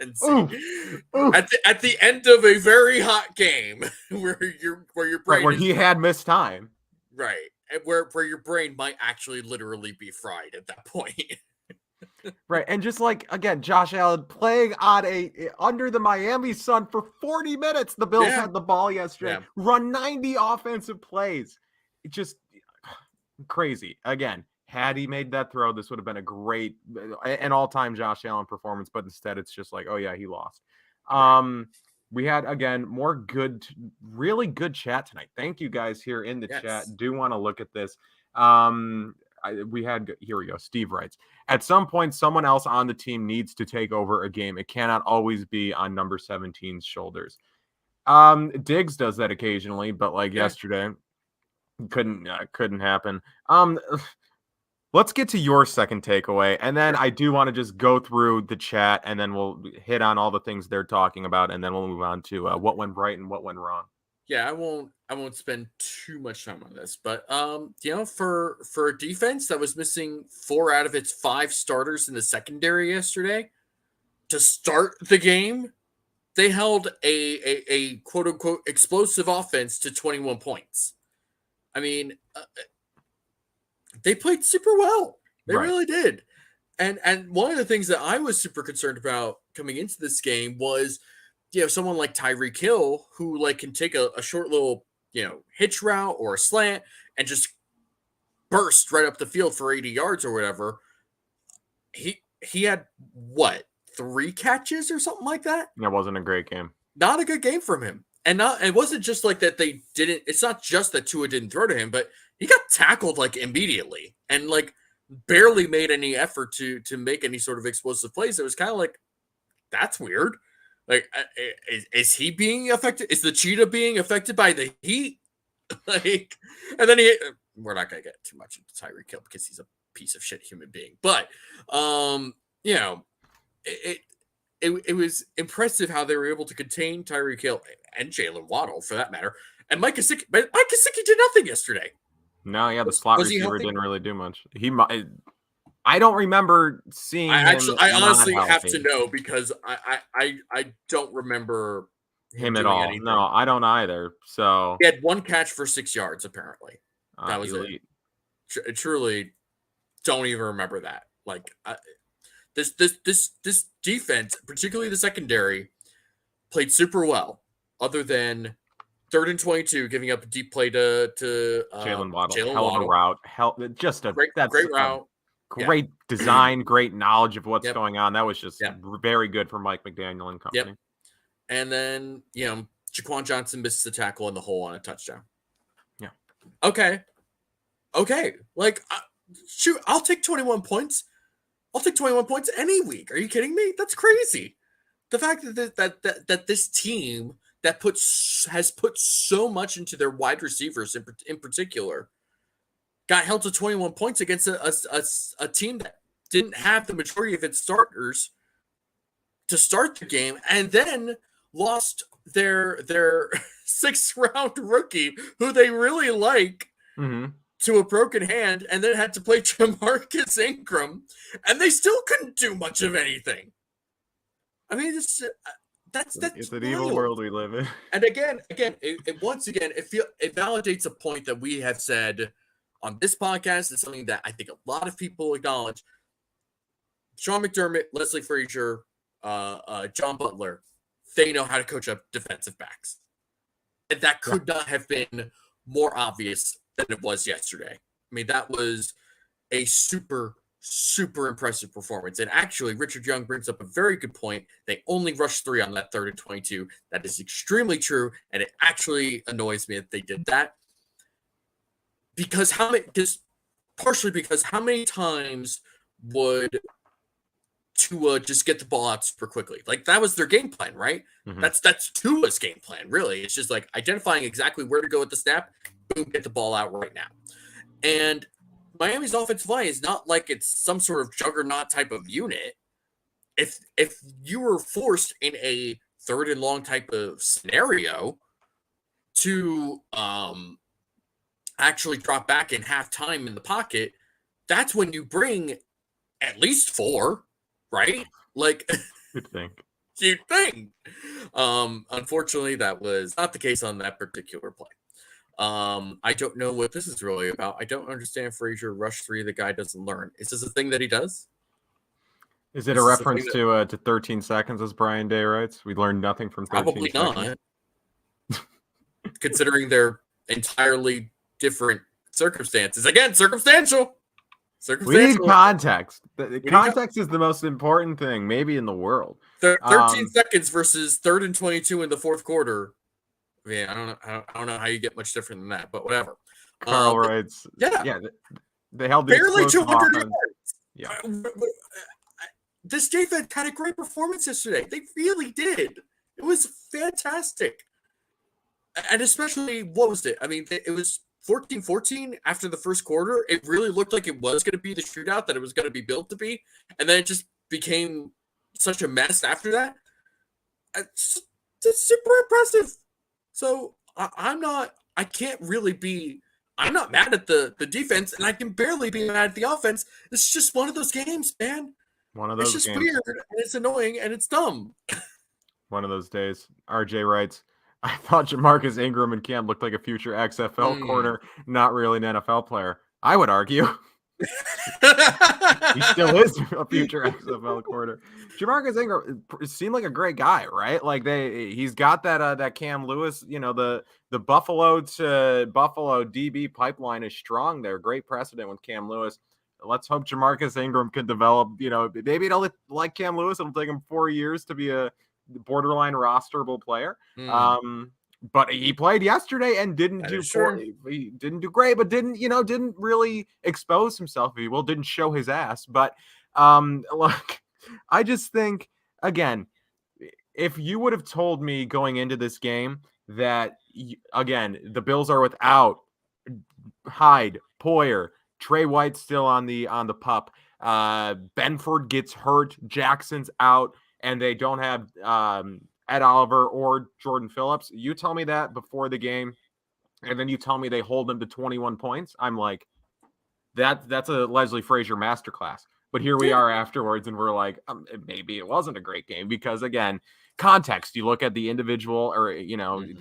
Speaker 2: McKenzie. At the end of a very hot game where your brain
Speaker 1: where he had missed time.
Speaker 2: Right. And where your brain might actually literally be fried at that point.
Speaker 1: Right. And just like, again, Josh Allen playing on under the Miami sun for 40 minutes. The Bills had the ball yesterday. Run 90 offensive plays. just crazy. Again, had he made that throw, this would have been a great, an all-time Josh Allen performance, but instead it's just like, oh yeah, he lost. We had, again, more good, really good chat tonight. Thank you guys here in the chat. Do want to look at this. Here we go. Steve writes, at some point, someone else on the team needs to take over a game. It cannot always be on number 17's shoulders. Diggs does that occasionally, but like yesterday, couldn't happen. Let's get to your second takeaway, and then I do want to just go through the chat, and then we'll hit on all the things they're talking about, and then we'll move on to what went right and what went wrong.
Speaker 2: Yeah, I won't spend too much time on this, but for a defense that was missing 4 out of its 5 starters in the secondary yesterday to start the game, they held a quote unquote explosive offense to 21 points. I mean, they played super well. They really did. And one of the things that I was super concerned about coming into this game was, someone like Tyreek Hill who like can take a short little, hitch route or a slant and just burst right up the field for 80 yards or whatever. He had 3 catches or something like that?
Speaker 1: That wasn't a great game.
Speaker 2: Not a good game from him. And it wasn't just like that they didn't, it's not just that Tua didn't throw to him, but he got tackled like immediately and like barely made any effort to make any sort of explosive plays. It was kind of like, that's weird. Like, is he being affected? Is the cheetah being affected by the heat? Like, and then we're not going to get too much into Tyreek Hill because he's a piece of shit human being. But, it was impressive how they were able to contain Tyreek Hill and Jalen Waddle, for that matter. And Mike Gesicki did nothing yesterday.
Speaker 1: No, yeah, the slot receiver didn't really do much. I don't remember seeing him.
Speaker 2: I honestly have to know because I don't remember
Speaker 1: him at all. Anything. No, I don't either. So
Speaker 2: he had 1 catch for 6 yards, apparently. That was elite. It. Truly, don't even remember that. Like this defense, particularly the secondary, played super well. Other than 3rd and 22, giving up a deep play to
Speaker 1: Jalen Waddle. Hell of a route. Just a
Speaker 2: great route.
Speaker 1: Great design, great knowledge of what's going on. That was just very good for Mike McDaniel and company.
Speaker 2: Yep. And then, Jaquan Johnson misses the tackle in the hole on a touchdown.
Speaker 1: Yeah.
Speaker 2: Okay. Like, shoot, I'll take 21 points. I'll take 21 points any week. Are you kidding me? That's crazy. The fact that this team that has put so much into their wide receivers in particular got held to 21 points against a team that didn't have the majority of its starters to start the game, and then lost their 6th round rookie who they really like to a broken hand, and then had to play Jamarcus Ingram, and they still couldn't do much of anything. I mean, that's
Speaker 1: it's an evil world we live in.
Speaker 2: And again, once again, it validates a point that we have said on this podcast. It's something that I think a lot of people acknowledge. Sean McDermott, Leslie Frazier, John Butler, they know how to coach up defensive backs. And that could not have been more obvious than it was yesterday. I mean, that was a super, super impressive performance. And actually, Richard Young brings up a very good point. They only rushed 3 on that 3rd and 22. That is extremely true. And it actually annoys me that they did that. Because how many times would Tua just get the ball out super quickly? Like, that was their game plan, right? Mm-hmm. That's Tua's game plan, really. It's just like identifying exactly where to go with the snap, boom, get the ball out right now. And Miami's offensive line is not like it's some sort of juggernaut type of unit. If you were forced in a 3rd and long type of scenario to actually drop back in halftime in the pocket, that's when you bring at least 4, right? Like, you'd think. Unfortunately, that was not the case on that particular play. I don't know what this is really about. I don't understand Frazier rush 3. The guy doesn't learn. Is this a thing that he does?
Speaker 1: Is it a reference to 13 seconds, as Brian Day writes? We learned nothing from 13
Speaker 2: Probably
Speaker 1: seconds.
Speaker 2: Not. Considering they're entirely different circumstances. Again, circumstantial.
Speaker 1: We need
Speaker 2: Circumstantial.
Speaker 1: context. Context is the most important thing, maybe in the world.
Speaker 2: 13 seconds versus 3rd and 22 in the fourth quarter. Yeah, I don't know how you get much different than that, but whatever.
Speaker 1: Carl writes,
Speaker 2: yeah,
Speaker 1: they held the
Speaker 2: barely 200
Speaker 1: offense.
Speaker 2: yards. Yeah, this defense had a great performance yesterday. They really did. It was fantastic, and especially what was it? I mean, it was 14-14 after the first quarter. It really looked like it was going to be the shootout that it was going to be built to be, and then it just became such a mess after that. It's super impressive. So I'm not mad at the defense, and I can barely be mad at the offense. It's just one of those games, man.
Speaker 1: One of those
Speaker 2: games. It's just
Speaker 1: games.
Speaker 2: weird, and it's annoying, and it's dumb.
Speaker 1: One of those days. RJ writes, I thought Jamarcus Ingram and Cam looked like a future XFL corner, not really an NFL player. I would argue. He still is a future XFL corner. Jamarcus Ingram seemed like a great guy, right? Like he's got that Cam Lewis, the Buffalo to Buffalo DB pipeline is strong there. Great precedent with Cam Lewis. Let's hope Jamarcus Ingram can develop, maybe it'll like Cam Lewis. It'll take him 4 years to be a borderline rosterable player. But he played yesterday and didn't do he didn't do great, but didn't really expose himself, if you will, didn't show his ass. But look, I just think, again, if you would have told me going into this game that, again, the Bills are without Hyde, Poyer, Trey White's still on the pup, Benford gets hurt, Jackson's out, and they don't have Ed Oliver or Jordan Phillips. You tell me that before the game, and then you tell me they hold them to 21 points. I'm like, that's a Leslie Frazier masterclass. But here we are afterwards, and we're like, maybe it wasn't a great game because, again, context. You look at the individual or,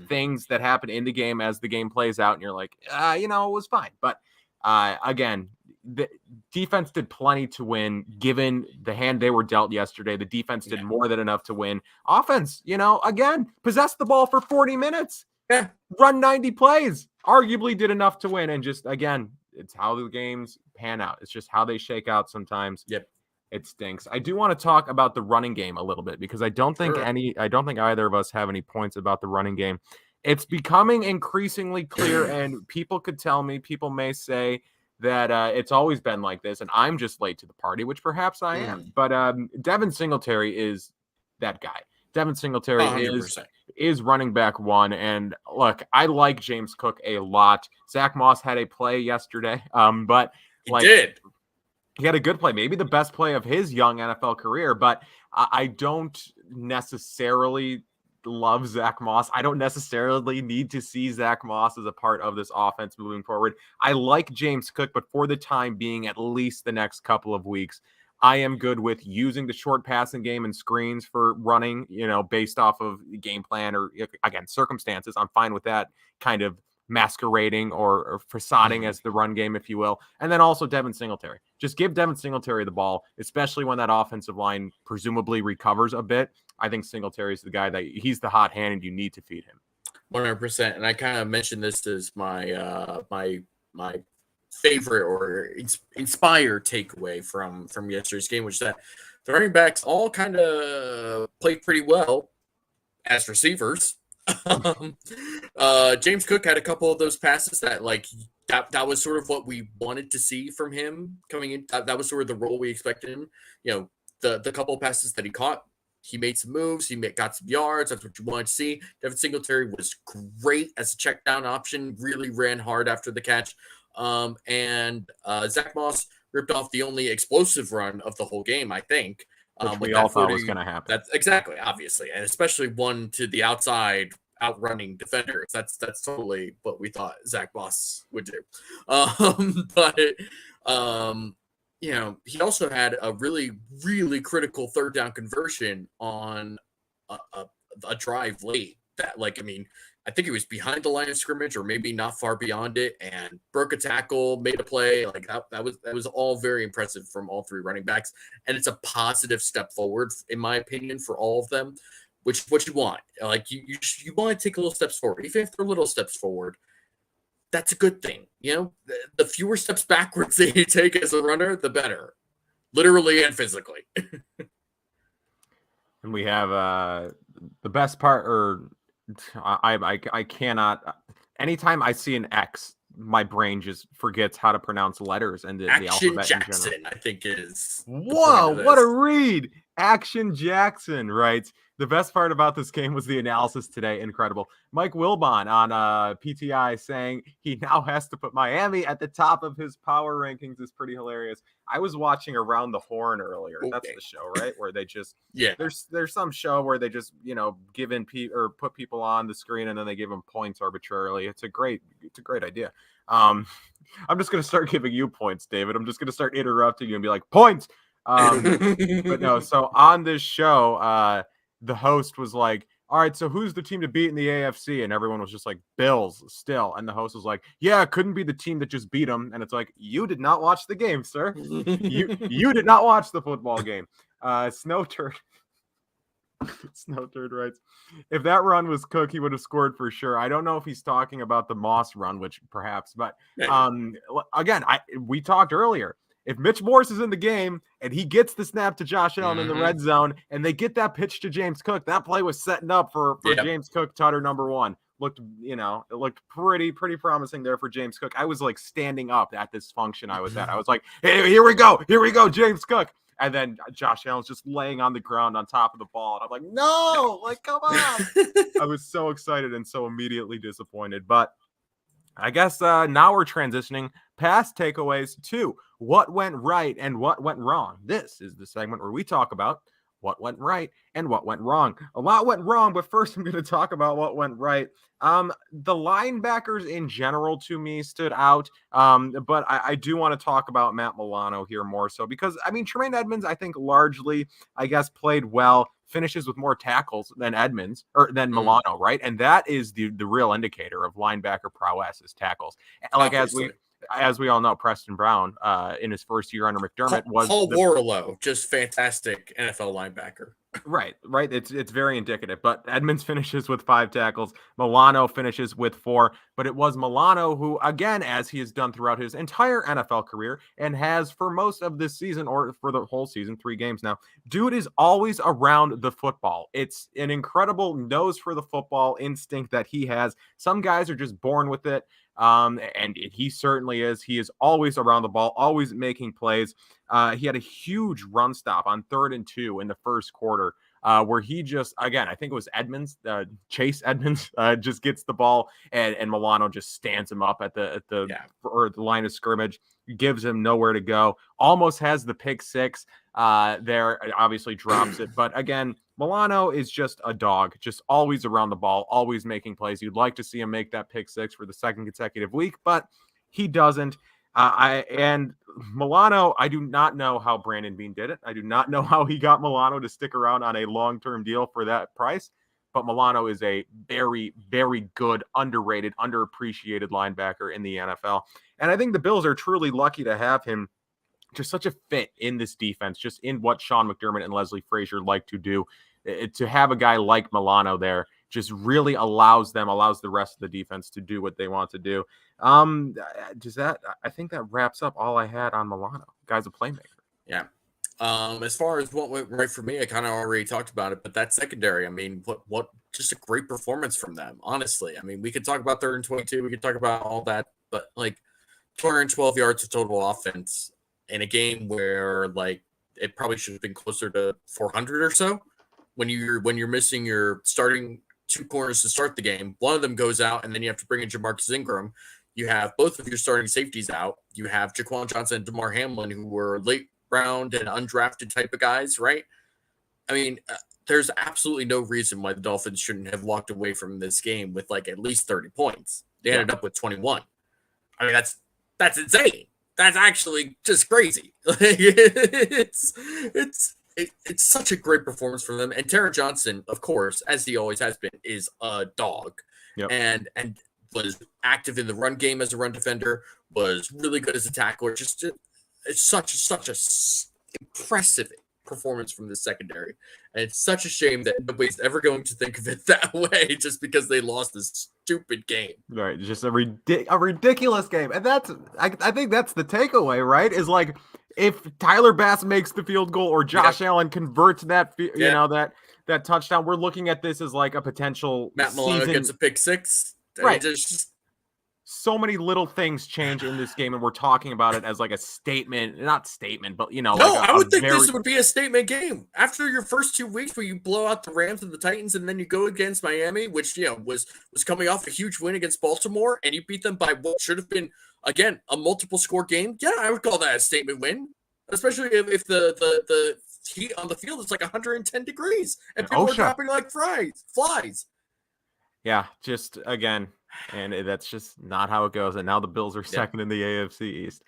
Speaker 1: things that happen in the game as the game plays out, and you're like, it was fine. But, again, the defense did plenty to win, given the hand they were dealt yesterday. The defense did more than enough to win. Offense, again, possessed the ball for 40 minutes.
Speaker 2: Yeah.
Speaker 1: Run 90 plays. Arguably did enough to win. And just, again, it's how the games pan out. It's just how they shake out sometimes.
Speaker 2: Yep.
Speaker 1: It stinks. I do want to talk about the running game a little bit because I don't think either of us have any points about the running game. It's becoming increasingly clear, and people may say that it's always been like this, and I'm just late to the party, which perhaps I am. But Devin Singletary is that guy. Devin Singletary
Speaker 2: 100%.
Speaker 1: is running back one. And look, I like James Cook a lot. Zach Moss had a play yesterday, but he had a good play, maybe the best play of his young NFL career. But I don't necessarily love Zach Moss. I don't necessarily need to see Zach Moss as a part of this offense moving forward. I like James Cook, but for the time being, at least the next couple of weeks, I am good with using the short passing game and screens for running, based off of game plan or, again, circumstances. I'm fine with that kind of masquerading or facading as the run game, if you will. And then also Devin Singletary. Just give Devin Singletary the ball, especially when that offensive line presumably recovers a bit. I think Singletary is the guy he's the hot hand, and you need to feed him.
Speaker 2: 100%. And I kind of mentioned this as my my favorite or inspired takeaway from yesterday's game, which is that the running backs all kind of played pretty well as receivers. James Cook had a couple of those passes that that was sort of what we wanted to see from him coming in. That was sort of the role we expected him. The couple of passes that he caught, he made some moves. He got some yards. That's what you wanted to see. Devin Singletary was great as a check down option. Really ran hard after the catch. And Zach Moss ripped off the only explosive run of the whole game, I think.
Speaker 1: Which we all thought was going to happen.
Speaker 2: That's exactly, obviously, and especially one to the outside, outrunning defenders. That's totally what we thought Zach Moss would do. He also had a really, really critical third down conversion on a drive late. I think he was behind the line of scrimmage or maybe not far beyond it, and broke a tackle, made a play. That was all very impressive from all three running backs, and it's a positive step forward, in my opinion, for all of them. Which what you want, you want to take little steps forward, even if they're little steps forward. that's a good thing. The fewer steps backwards that you take as a runner, the better, literally and physically.
Speaker 1: And we have the best part, or I cannot. Anytime I see an X, my brain just forgets how to pronounce letters and the
Speaker 2: Action
Speaker 1: alphabet
Speaker 2: Jackson,
Speaker 1: in general.
Speaker 2: I think is.
Speaker 1: Whoa, what a read! Action Jackson writes, the best part about this game was the analysis today. Incredible. Mike Wilbon on PTI saying he now has to put Miami at the top of his power rankings is pretty hilarious. I was watching Around the Horn earlier.
Speaker 2: Okay.
Speaker 1: That's the show, right? Where they just
Speaker 2: yeah.
Speaker 1: There's some show where they just give in or put people on the screen and then they give them points arbitrarily. It's a great idea. I'm just gonna start giving you points, David. I'm just gonna start interrupting you and be like, points. But no, so on this show, the host was like, all right, so who's the team to beat in the AFC? And everyone was just like, Bills still. And the host was like, yeah, it couldn't be the team that just beat them. And it's like, you did not watch the game, sir. you did not watch the football game. Snow Turd writes, if that run was Cook, he would have scored for sure. I don't know if he's talking about the Moss run, which perhaps, but again, we talked earlier. If Mitch Morse is in the game and he gets the snap to Josh Allen in the red zone and they get that pitch to James Cook, that play was setting up for James Cook, Tutter number one. It looked pretty promising there for James Cook. I was like standing up at this function I was at. I was like, hey, here we go, James Cook. And then Josh Allen's just laying on the ground on top of the ball. And I'm like, no, like, come on. I was so excited and so immediately disappointed. But I guess now we're transitioning past takeaways to what went right and what went wrong. This is the segment where we talk about what went right and what went wrong. A lot went wrong, but first I'm going to talk about what went right. The linebackers in general to me stood out, but I do want to talk about Matt Milano here more so because, I mean, Tremaine Edmonds, I think largely, I guess, played well, finishes with more tackles than Edmonds or than Milano, right? And that is the real indicator of linebacker prowess is tackles. Like as we all know, Preston Brown in his first year under McDermott was
Speaker 2: Paul Warlow, just fantastic NFL linebacker.
Speaker 1: Right. It's very indicative. But Edmonds finishes with 5 tackles. Milano finishes with 4. But it was Milano who, again, as he has done throughout his entire NFL career and has for most of this season or for the whole season, 3 games now, dude is always around the football. It's an incredible nose for the football instinct that he has. Some guys are just born with it. And he certainly is. He is always around the ball, always making plays. He had a huge run stop on 3rd and 2 in the first quarter, where he just, again, I think it was Edmonds, Chase Edmonds, just gets the ball and Milano just stands him up at the line of scrimmage, gives him nowhere to go, almost has the pick 6 there, obviously drops it. But again, Milano is just a dog, just always around the ball, always making plays. You'd like to see him make that pick 6 for the 2nd consecutive week, but he doesn't. And Milano, I do not know how Brandon Beane did it. I do not know how he got Milano to stick around on a long-term deal for that price, but Milano is a very, very good, underrated, underappreciated linebacker in the NFL. And I think the Bills are truly lucky to have him. Just such a fit in this defense, just in what Sean McDermott and Leslie Frazier like to do. To have a guy like Milano there just really allows the rest of the defense to do what they want to do. I think that wraps up all I had on Milano. Guy's a playmaker.
Speaker 2: Yeah. As far as what went right for me, I kind of already talked about it, but that secondary, I mean, what just a great performance from them, honestly. I mean, we could talk about 3rd and 22, we could talk about all that, but like 212 yards of total offense in a game where like it probably should have been closer to 400 or so. When you're missing your starting 2 corners to start the game, one of them goes out, and then you have to bring in Jamarcus Ingram. You have both of your starting safeties out. You have Jaquan Johnson and DeMar Hamlin, who were late round and undrafted type of guys, right? I mean, there's absolutely no reason why the Dolphins shouldn't have walked away from this game with like at least 30 points. They ended up with 21. I mean, that's insane. That's actually just crazy. It's such a great performance from them. And Taron Johnson, of course, as he always has been, is a dog. Yep. And was active in the run game as a run defender, was really good as a tackler. Just it's such a impressive performance from the secondary. And it's such a shame that nobody's ever going to think of it that way just because they lost this stupid game.
Speaker 1: Right, just a ridiculous game, and I think that's the takeaway, right? Is like if Tyler Bass makes the field goal or Josh Allen converts that, that touchdown, we're looking at this as like a potential
Speaker 2: Matt Milano
Speaker 1: season.
Speaker 2: gets a pick six.
Speaker 1: Right.
Speaker 2: Just
Speaker 1: so many little things change in this game, and we're talking about it as like a statement, not statement, but
Speaker 2: no,
Speaker 1: like
Speaker 2: I would think this would be a statement game after your first 2 weeks where you blow out the Rams and the Titans, and then you go against Miami, which was coming off a huge win against Baltimore, and you beat them by what should have been again a multiple score game. Yeah, I would call that a statement win, especially if the heat on the field is like 110 degrees and people are dropping like flies.
Speaker 1: Yeah, just again. And that's just not how it goes. And now the Bills are second in the AFC East.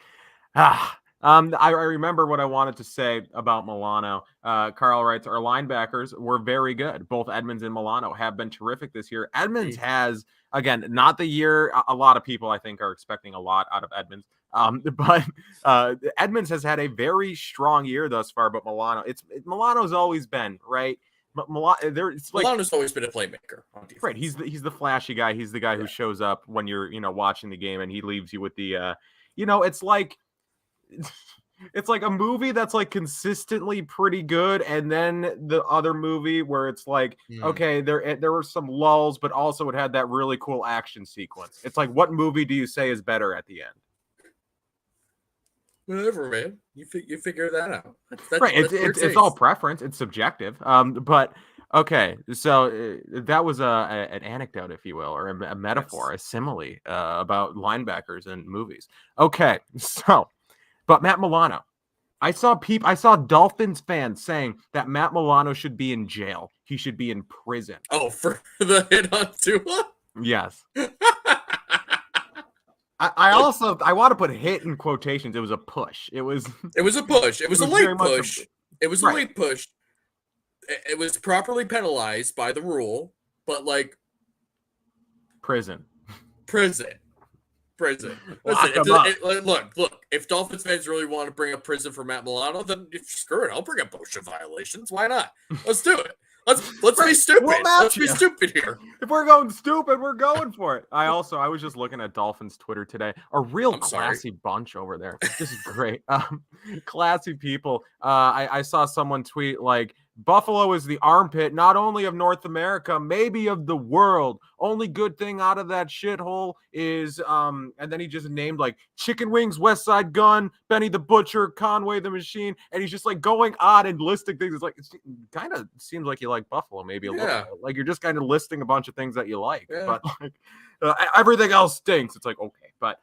Speaker 1: I remember what I wanted to say about Milano. Carl writes, our linebackers were very good. Both Edmonds and Milano have been terrific this year. Edmonds has, again, not the year. A lot of people, I think, are expecting a lot out of Edmonds. But Edmonds has had a very strong year thus far. But Milano's always been, right? But
Speaker 2: Milano's always been a playmaker on defense.
Speaker 1: Right, he's the flashy guy. He's the guy who shows up when you're watching the game, and he leaves you with the it's like a movie that's like consistently pretty good, and then the other movie where it's like okay, there were some lulls, but also it had that really cool action sequence. It's like, what movie do you say is better at the end?
Speaker 2: Whatever, man. You figure that out.
Speaker 1: Right. It's all preference. It's subjective. But okay. So that was an anecdote, if you will, or a metaphor, a simile about linebackers and movies. Okay. So, but Matt Milano, I saw Dolphins fans saying that Matt Milano should be in jail. He should be in prison.
Speaker 2: Oh, for the hit on Tua?
Speaker 1: Yes. I want to put hit in quotations. It was a push. It was a
Speaker 2: push. It was a late push. It was a late push. It was properly penalized by the rule, but like
Speaker 1: prison.
Speaker 2: Listen, look. If Dolphins fans really want to bring up prison for Matt Milano, then screw it. I'll bring up OSHA violations. Why not? Let's do it. Let's be stupid. Let's be stupid here.
Speaker 1: If we're going stupid, we're going for it. I was just looking at Dolphins Twitter today. A real classy bunch over there. This is great. Classy people. I saw someone tweet like, Buffalo is the armpit, not only of North America, maybe of the world. Only good thing out of that shithole is, and then he just named like Chicken Wings, West Side Gun, Benny the Butcher, Conway the Machine, and he's just like going on and listing things. It's like, it kind of seems like you like Buffalo, maybe a little bit. Like you're just kind of listing a bunch of things that you like, but like everything else stinks. It's like, okay, but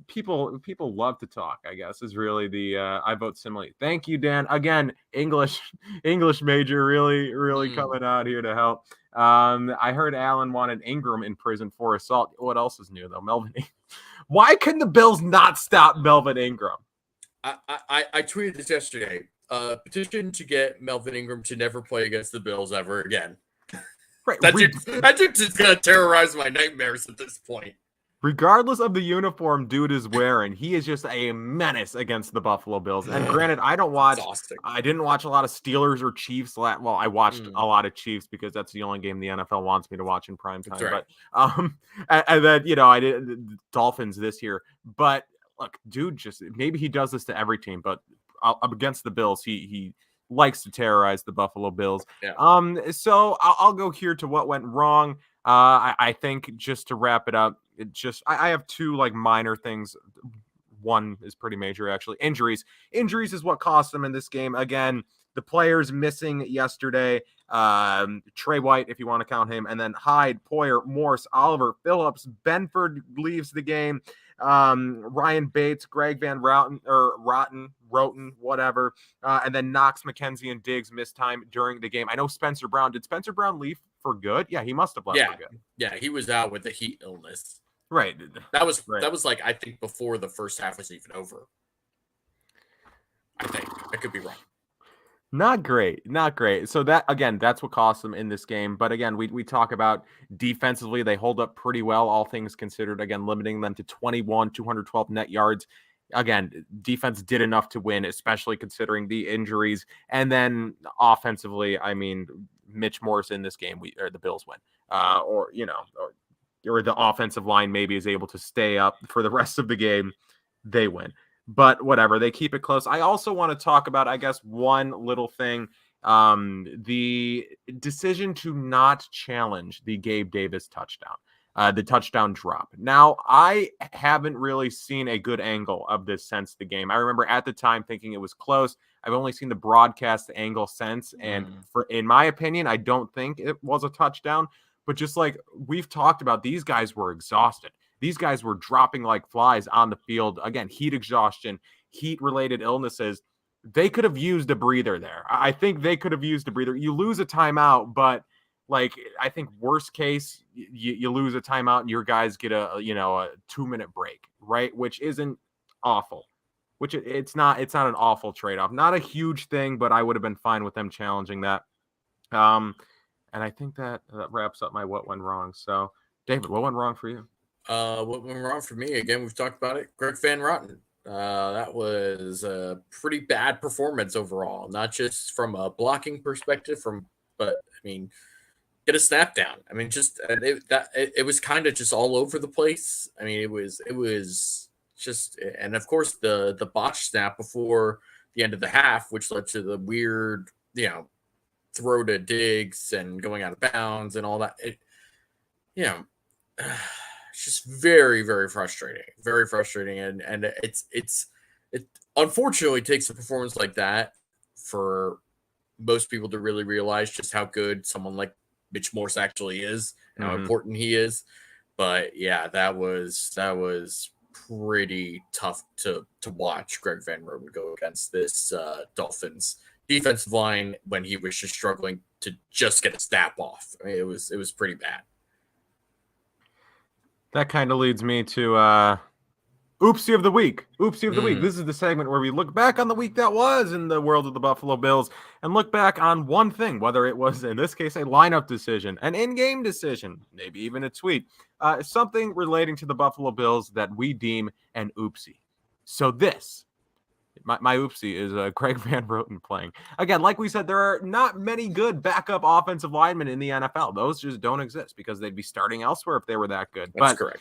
Speaker 1: people love to talk, I guess, is really the I vote simile. Thank you, Dan. Again, English major really coming out here to help. I heard Alan wanted Ingram in prison for assault. What else is new though? Melvin Ingram. Why can the Bills not stop Melvin Ingram?
Speaker 2: I tweeted this yesterday. Petition to get Melvin Ingram to never play against the Bills ever again.
Speaker 1: Right.
Speaker 2: That dude's just gonna terrorize my nightmares at this point.
Speaker 1: Regardless of the uniform dude is wearing, he is just a menace against the Buffalo Bills. And granted, I didn't watch a lot of Steelers or Chiefs. Well, I watched a lot of Chiefs because that's the only game the NFL wants me to watch in prime time. Right. But and then I did Dolphins this year. But look, dude, just maybe he does this to every team, but against the Bills, he likes to terrorize the Buffalo Bills. Yeah. So I'll go here to what went wrong. I think just to wrap it up, I have two like minor things. One is pretty major, actually. Injuries is what cost them in this game. Again, the players missing yesterday. Trey White, if you want to count him, and then Hyde, Poyer, Morse, Oliver, Phillips, Benford leaves the game. Ryan Bates, Greg Van Roten, whatever. And then Knox, McKenzie, and Diggs missed time during the game. I know Spencer Brown. Did Spencer Brown leave for good? Yeah, he must have left for good.
Speaker 2: Yeah, he was out with the heat illness.
Speaker 1: Right.
Speaker 2: That was like, I think before the first half was even over. I think. I could be wrong.
Speaker 1: Not great. So that's what cost them in this game. But again, we talk about defensively, they hold up pretty well, all things considered. Again, limiting them to 212 net yards. Again, defense did enough to win, especially considering the injuries. And then offensively, I mean, Mitch Morse in this game, the Bills win. or the offensive line maybe is able to stay up for the rest of the game, they win. But whatever, they keep it close. I also want to talk about, I guess, one little thing. The decision to not challenge the Gabe Davis touchdown, the touchdown drop. Now, I haven't really seen a good angle of this since the game. I remember at the time thinking it was close. I've only seen the broadcast angle since. And in my opinion, I don't think it was a touchdown. But just like we've talked about, these guys were exhausted. These guys were dropping like flies on the field. Again, heat exhaustion, heat-related illnesses. They could have used a breather there. I think they could have used a breather. You lose a timeout, but like I think worst case, you lose a timeout and your guys get a 2-minute break, right? Which isn't awful. Which it's not an awful trade-off. Not a huge thing, but I would have been fine with them challenging that. And I think that wraps up my what went wrong. So, David, what went wrong for you?
Speaker 2: What went wrong for me? Again, we've talked about it. Greg Van Roten. That was a pretty bad performance overall, not just from a blocking perspective, but I mean, get a snap down. I mean, just it was kind of just all over the place. I mean, it was just, and of course the botch snap before the end of the half, which led to the weird, throw to Diggs and going out of bounds and all that. It's just very, very frustrating. Very frustrating. And it unfortunately takes a performance like that for most people to really realize just how good someone like Mitch Morse actually is and how important he is. But yeah, that was pretty tough to watch Greg Van Roten go against this Dolphins defensive line when he was just struggling to just get a snap off. I mean, it was pretty bad.
Speaker 1: That kind of leads me to Oopsie of the Week. Oopsie of the Week. This is the segment where we look back on the week that was in the world of the Buffalo Bills and look back on one thing, whether it was, in this case, a lineup decision, an in-game decision, maybe even a tweet, something relating to the Buffalo Bills that we deem an oopsie. So this, my oopsie is Craig Van Roten playing. Again, like we said, there are not many good backup offensive linemen in the NFL. Those just don't exist because they'd be starting elsewhere if they were that good.
Speaker 2: That's correct.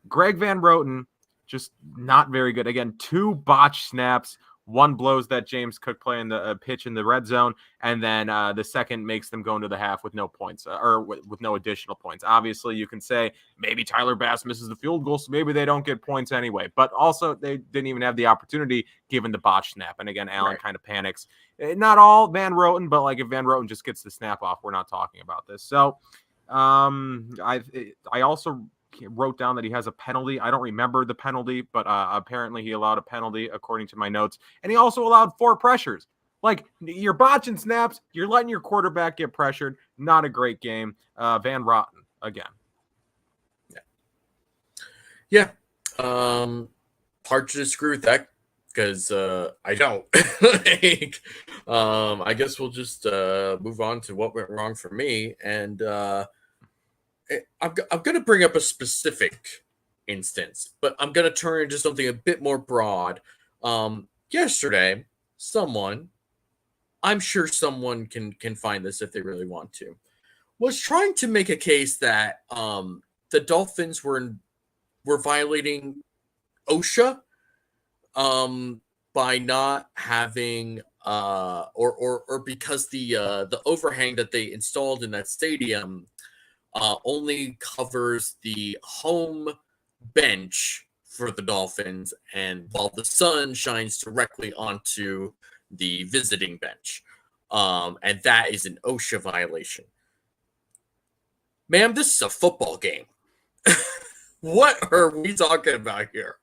Speaker 1: Greg Van Roten, just not very good. Again, 2 botched snaps. One blows that James Cook play in the pitch in the red zone, and then the second makes them go into the half with no points or with no additional points. Obviously, you can say maybe Tyler Bass misses the field goal, so maybe they don't get points anyway. But also, they didn't even have the opportunity given the botch snap. And again, Allen kind of panics. Not all Van Roten, but like if Van Roten just gets the snap off, we're not talking about this. So I also wrote down that he has a penalty. I don't remember the penalty, but apparently he allowed a penalty according to my notes. And he also allowed 4 pressures. Like, you're botching snaps, you're letting your quarterback get pressured. Not a great game. Van Roten again.
Speaker 2: Yeah. Hard to disagree with that because I don't. I guess we'll just move on to what went wrong for me. And I'm going to bring up a specific instance, but I'm going to turn into something a bit more broad. Yesterday, I'm sure someone can find this if they really want to, was trying to make a case that the Dolphins were violating OSHA by not having or because the overhang that they installed in that stadium only covers the home bench for the Dolphins, and while the sun shines directly onto the visiting bench. And that is an OSHA violation. Ma'am, this is a football game. What are we talking about here?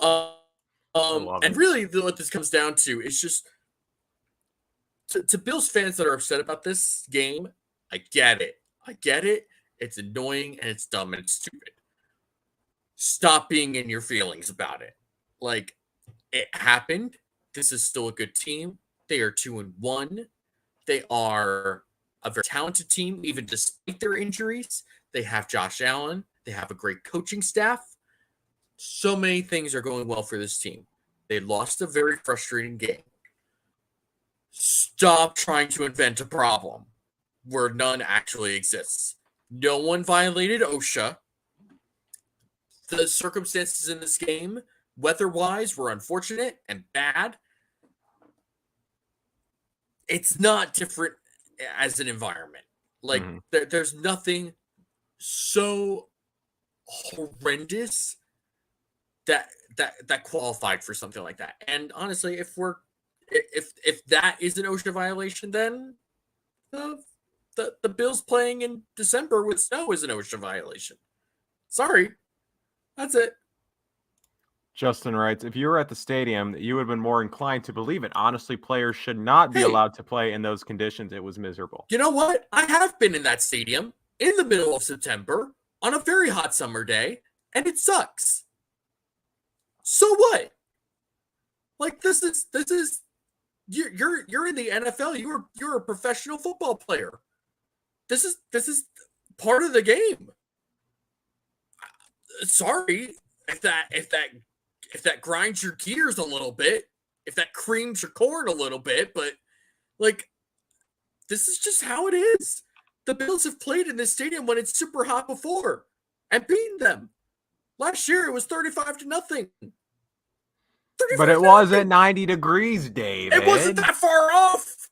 Speaker 2: And really what this comes down to is just to Bills fans that are upset about this game, I get it. It's annoying and it's dumb and it's stupid. Stop being in your feelings about it. Like, it happened. This is still a good team. They are 2-1. They are a very talented team, even despite their injuries. They have Josh Allen. They have a great coaching staff. So many things are going well for this team. They lost a very frustrating game. Stop trying to invent a problem where none actually exists. No one violated OSHA. the circumstances in this game, weather-wise, were unfortunate and bad. It's not different as an environment. Like, there's nothing so horrendous that qualified for something like that. And honestly, if that is an OSHA violation, then the Bills playing in December with snow is an OSHA violation. Sorry, that's it.
Speaker 1: Justin writes, if you were at the stadium, you would have been more inclined to believe it. Honestly, players should not be allowed to play in those conditions. It was miserable.
Speaker 2: You know what? I have been in that stadium in the middle of September on a very hot summer day, and it sucks. So what? Like, this is you're in the NFL. You're a professional football player. This is part of the game. Sorry if that grinds your gears a little bit, if that creams your corn a little bit, but like, this is just how it is. The Bills have played in this stadium when it's super hot before and beaten them. Last year it was 35-0.
Speaker 1: But it wasn't 90 degrees, David.
Speaker 2: It wasn't that far off.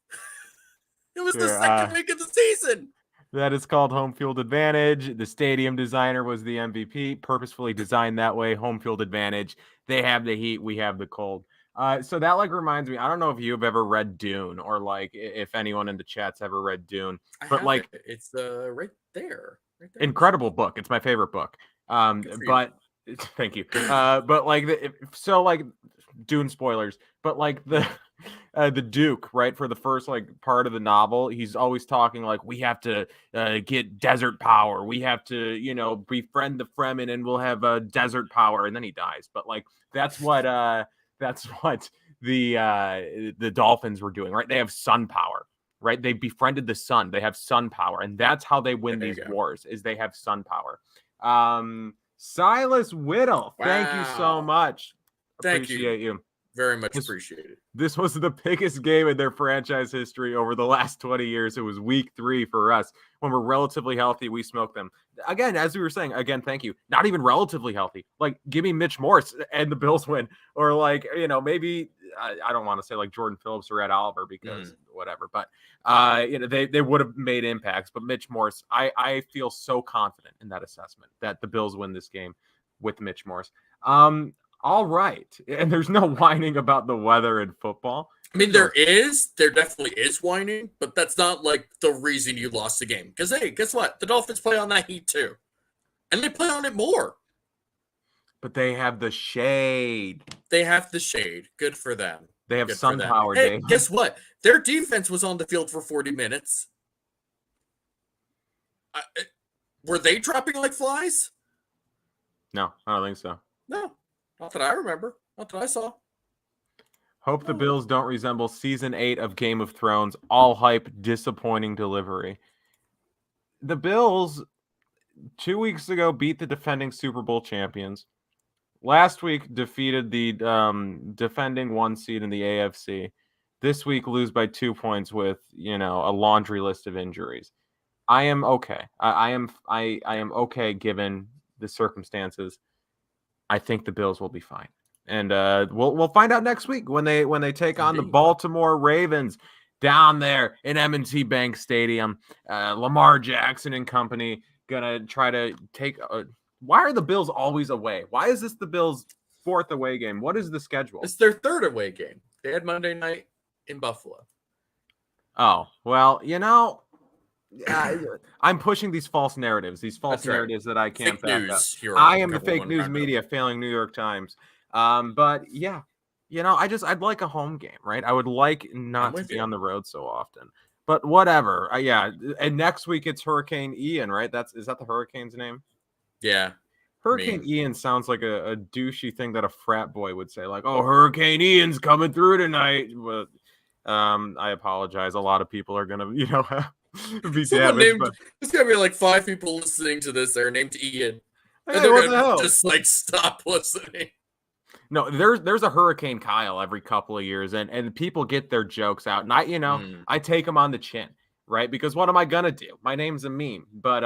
Speaker 2: It was the second week of the season.
Speaker 1: That is called home field advantage. The stadium designer was the MVP, purposefully designed that way. Home field advantage. They have the heat, we have the cold. So that like reminds me, I don't know if you've ever read Dune, or like if anyone in the chat's ever read Dune, but like
Speaker 2: it's right there.
Speaker 1: Incredible book. It's my favorite book. But thank you. But like like Dune spoilers, but like the Duke, right, for the first like part of the novel, he's always talking like, we have to get desert power, we have to befriend the Fremen and we'll have desert power, and then he dies. But like that's what the Dolphins were doing, right? They have sun power, right? They befriended the sun, they have sun power, and that's how they win these wars, is they have sun power. Silas Whittle, thank you so much. Appreciate you.
Speaker 2: Very much appreciated.
Speaker 1: This was the biggest game in their franchise history over the last 20 years. It was week 3 for us. When we're relatively healthy, we smoke them. Again, as we were saying, thank you. Not even relatively healthy. Like, give me Mitch Morse and the Bills win. Or like, maybe, I don't want to say like Jordan Phillips or Ed Oliver because whatever. But, they would have made impacts. But Mitch Morse, I feel so confident in that assessment that the Bills win this game with Mitch Morse. All right. And there's no whining about the weather in football.
Speaker 2: I mean, there definitely is whining, but that's not like the reason you lost the game. Because, hey, guess what? The Dolphins play on that heat too. And they play on it more.
Speaker 1: But they have the shade.
Speaker 2: They have the shade. Good for them.
Speaker 1: They have sun power,
Speaker 2: Hey,
Speaker 1: Dave.
Speaker 2: guess what? Their defense was on the field for 40 minutes. Were they dropping like flies?
Speaker 1: No, I don't think so.
Speaker 2: No. Not that I remember. Not that I saw.
Speaker 1: Hope the Bills don't resemble season 8 of Game of Thrones. All hype, disappointing delivery. The Bills, 2 weeks ago, beat the defending Super Bowl champions. Last week, defeated the defending 1 seed in the AFC. This week, lose by 2 points with, a laundry list of injuries. I am okay. I am okay given the circumstances. I think the Bills will be fine, and we'll find out next week when they take on the Baltimore Ravens down there in M&T Bank Stadium. Lamar Jackson and company gonna try to take. Why are the Bills always away? Why is this the Bills' 4th away game? What is the schedule?
Speaker 2: It's their 3rd away game. They had Monday night in Buffalo.
Speaker 1: Oh well, I'm pushing these false narratives, narratives that I can't back up. I am the fake news media failing New York Times. But yeah, I'd like a home game, right? I would like not to be on the road so often. But whatever. Yeah. And next week it's Hurricane Ian, right? Is that the hurricane's name?
Speaker 2: Yeah.
Speaker 1: Hurricane Ian sounds like a douchey thing that a frat boy would say, like, "Oh, Hurricane Ian's coming through tonight." But I apologize. A lot of people are gonna, be damaged.
Speaker 2: There's gonna be like 5 people listening to this that are named Ian.
Speaker 1: Hey,
Speaker 2: and they're gonna just like stop listening.
Speaker 1: No, there's a Hurricane Kyle every couple of years, and people get their jokes out, and I take them on the chin, right? Because what am I gonna do? My name's a meme, but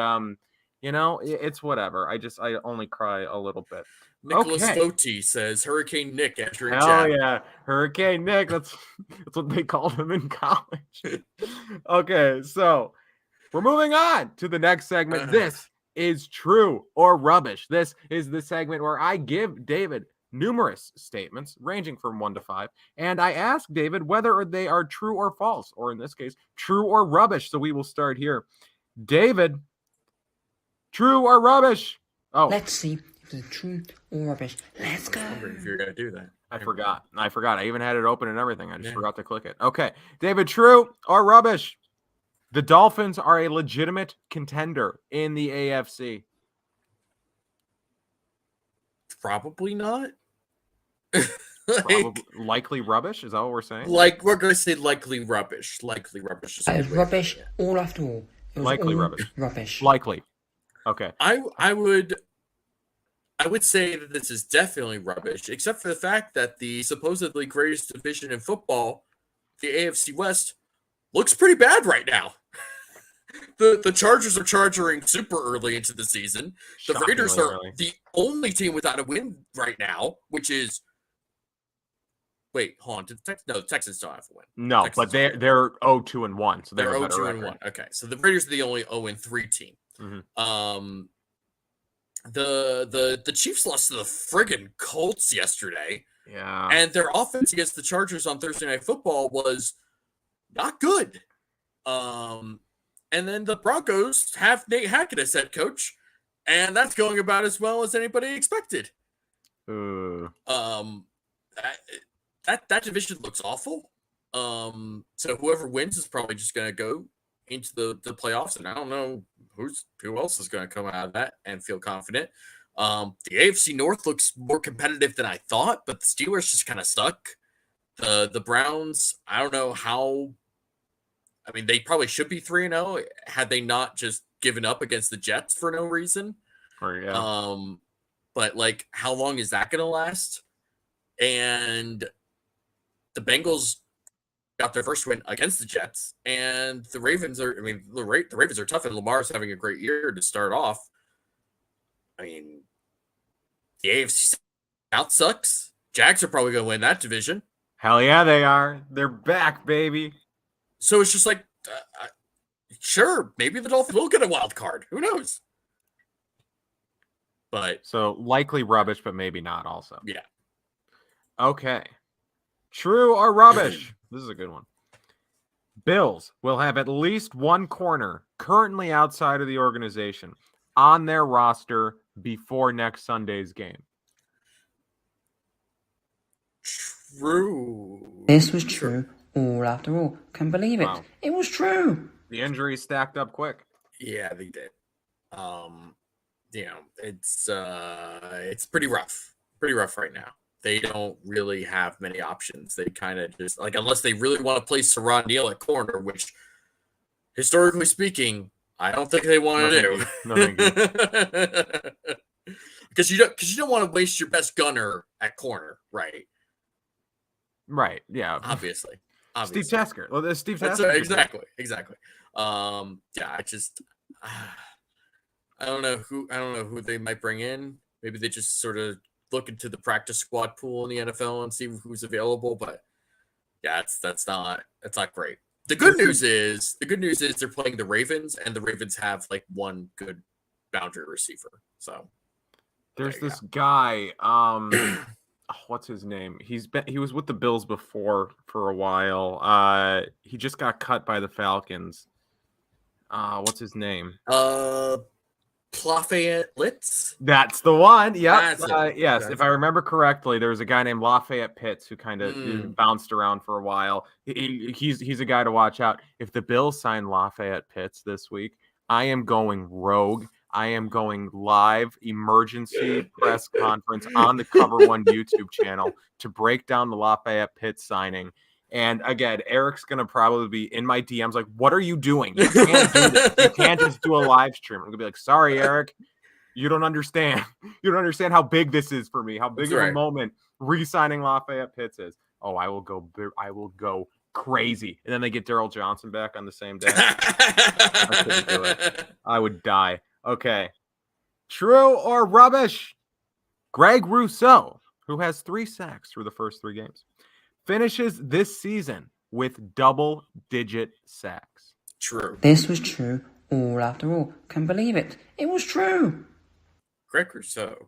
Speaker 1: it's whatever. I only cry a little bit.
Speaker 2: Nicholas
Speaker 1: Okay.
Speaker 2: Foti says Hurricane Nick entering
Speaker 1: Hell
Speaker 2: chat.
Speaker 1: yeah. Hurricane Nick. That's what they called him in college. Okay, so we're moving on to the next segment. This is True or Rubbish. This is the segment where I give David numerous statements ranging from 1 to 5, and I ask David whether they are true or false, or in this case, true or rubbish. So we will start here. David, true or rubbish? Oh,
Speaker 3: let's see if it's true or rubbish. Let's go.
Speaker 2: I was wondering if you're going to do that.
Speaker 1: I forgot. I even had it open and everything. I just forgot to click it. Okay. David, true or rubbish? The Dolphins are a legitimate contender in the AFC.
Speaker 2: Probably not.
Speaker 1: Likely rubbish? Is that what we're saying?
Speaker 2: Like, we're going to say likely rubbish. Likely rubbish.
Speaker 3: It's rubbish all after all. It was
Speaker 1: likely
Speaker 3: all
Speaker 1: rubbish.
Speaker 3: Rubbish.
Speaker 1: Likely. Okay.
Speaker 2: I would say that this is definitely rubbish, except for the fact that the supposedly greatest division in football, the AFC West, looks pretty bad right now. The Chargers are charging super early into the season. The Raiders are the only team without a win right now, which is wait, hold on. The Texans still have a win.
Speaker 1: No,
Speaker 2: Texans
Speaker 1: but they're 0-2-1, so
Speaker 2: they're 0-2-1. Okay, so the Raiders are the only 0-3 team.
Speaker 1: Mm-hmm.
Speaker 2: The Chiefs lost to the friggin' Colts yesterday.
Speaker 1: Yeah.
Speaker 2: And their offense against the Chargers on Thursday Night Football was not good. And then the Broncos have Nate Hackett as head coach, and that's going about as well as anybody expected. That division looks awful. So whoever wins is probably just going to go into the playoffs, and I don't know who else is going to come out of that and feel confident. The AFC North looks more competitive than I thought, but the Steelers just kind of suck. The Browns, I don't know how. I mean, they probably should be 3-0 had they not just given up against the Jets for no reason. But like, how long is that going to last? And the Bengals got their first win against the Jets, and the Ravens are. I mean, the Ravens are tough, and Lamar's having a great year to start off. I mean, the AFC South sucks. Jags are probably going to win that division.
Speaker 1: Hell yeah, they are. They're back, baby.
Speaker 2: So it's just like, sure, maybe the Dolphins will get a wild card. Who knows? But
Speaker 1: so likely rubbish, but maybe not. Also,
Speaker 2: yeah.
Speaker 1: Okay. True or rubbish? This is a good one. Bills will have at least one corner currently outside of the organization on their roster before next Sunday's game.
Speaker 2: True.
Speaker 3: This was true all after all. Can't believe it. Wow. It was true.
Speaker 1: The injuries stacked up quick.
Speaker 2: Yeah, they did. It's pretty rough. Pretty rough right now. They don't really have many options. They kind of just, like, unless they really want to play Saron Neal at corner, which, historically speaking, I don't think they want to do.
Speaker 1: No, thank you.
Speaker 2: Because you don't want to waste your best gunner at corner, right?
Speaker 1: Right. Yeah.
Speaker 2: Obviously.
Speaker 1: Steve Tasker. Well, Steve Tasker.
Speaker 2: Exactly. Yeah, I don't know who they might bring in. Maybe they just sort of look into the practice squad pool in the NFL and see who's available. But yeah, that's not great. The good news is they're playing the Ravens, and the Ravens have like one good boundary receiver. So
Speaker 1: there's this guy. What's his name? He was with the Bills before for a while. He just got cut by the Falcons. What's his name?
Speaker 2: Lafayette Litz?
Speaker 1: That's the one. Yep. Yes.
Speaker 2: That's
Speaker 1: if I remember correctly, there was a guy named Lafayette Pitts who kind of bounced around for a while. He's a guy to watch out. If the Bills sign Lafayette Pitts this week, I am going rogue. I am going live emergency press conference on the Cover One YouTube channel to break down the Lafayette Pitts signing. And again, Eric's going to probably be in my DMs like, what are you doing? You can't do this. You can't just do a live stream. I'm going to be like, sorry, Eric. You don't understand. You don't understand how big this is for me, how big of a moment re-signing Lafayette Pitts is. Oh, I will go crazy. And then they get Darryl Johnson back on the same day. I couldn't do it. I would die. Okay. True or rubbish? Greg Rousseau, who has 3 sacks through the first 3 games, finishes this season with double-digit sacks.
Speaker 2: True.
Speaker 3: This was true. All after all. Can believe it. It was true.
Speaker 2: Greg Rousseau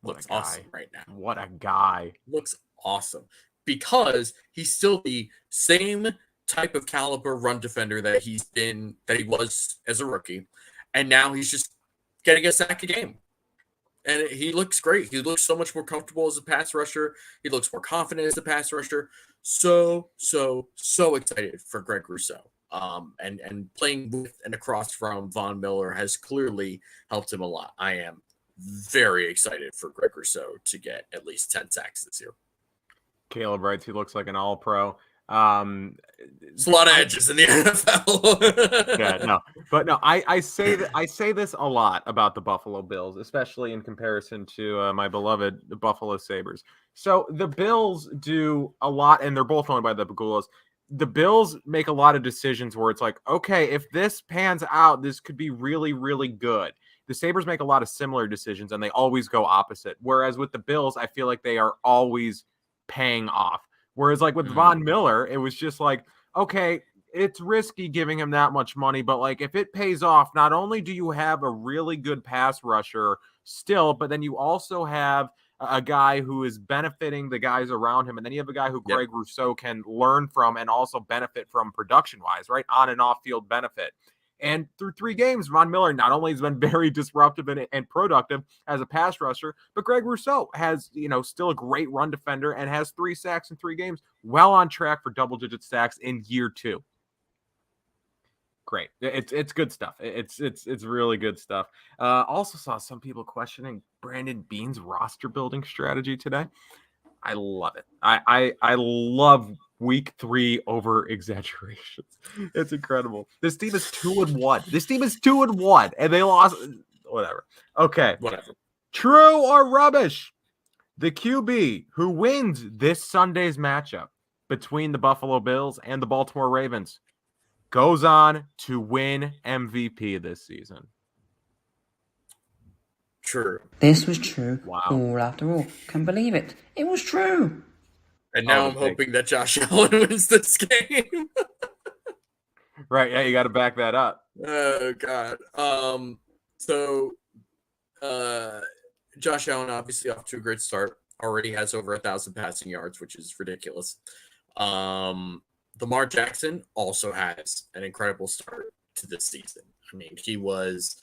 Speaker 2: looks awesome right now.
Speaker 1: What a guy.
Speaker 2: Looks awesome because he's still the same type of caliber run defender that he was as a rookie. And now he's just getting a sack a game. And he looks great. He looks so much more comfortable as a pass rusher. He looks more confident as a pass rusher. So excited for Greg Rousseau. And playing with and across from Von Miller has clearly helped him a lot. I am very excited for Greg Rousseau to get at least 10 sacks this year.
Speaker 1: Caleb writes he looks like an all-pro.
Speaker 2: It's a lot of edges in the NFL.
Speaker 1: I say this a lot about the Buffalo Bills, especially in comparison to my beloved Buffalo Sabres. So the Bills do a lot, and they're both owned by the Pagulas. The Bills make a lot of decisions where it's like, okay, if this pans out, this could be really, really good. The Sabres make a lot of similar decisions, and they always go opposite. Whereas with the Bills, I feel like they are always paying off. Whereas like with Von Miller, it was just like, okay, it's risky giving him that much money, but like if it pays off, not only do you have a really good pass rusher still, but then you also have a guy who is benefiting the guys around him. And then you have a guy who Greg Rousseau can learn from and also benefit from production-wise, right? On and off-field benefit. And through 3 games, Von Miller not only has been very disruptive and productive as a pass rusher, but Greg Rousseau has, still a great run defender and has 3 sacks in 3 games, well on track for double-digit sacks in year 2. Great. It's good stuff. It's really good stuff. Also saw some people questioning Brandon Beane's roster building strategy today. I love it. I love week 3 over exaggerations. It's incredible. This team is 2-1. And they lost. Whatever. Okay.
Speaker 2: Whatever.
Speaker 1: True or rubbish? The QB who wins this Sunday's matchup between the Buffalo Bills and the Baltimore Ravens goes on to win MVP this season.
Speaker 2: True.
Speaker 3: This was true.
Speaker 1: Wow.
Speaker 3: All after all. Can believe it. It was true.
Speaker 2: And now I'm hoping that Josh Allen wins this game.
Speaker 1: Right. Yeah, you got to back that up.
Speaker 2: Oh, God. So Josh Allen obviously off to a great start. Already has over 1,000 passing yards, which is ridiculous. Lamar Jackson also has an incredible start to this season. I mean, he was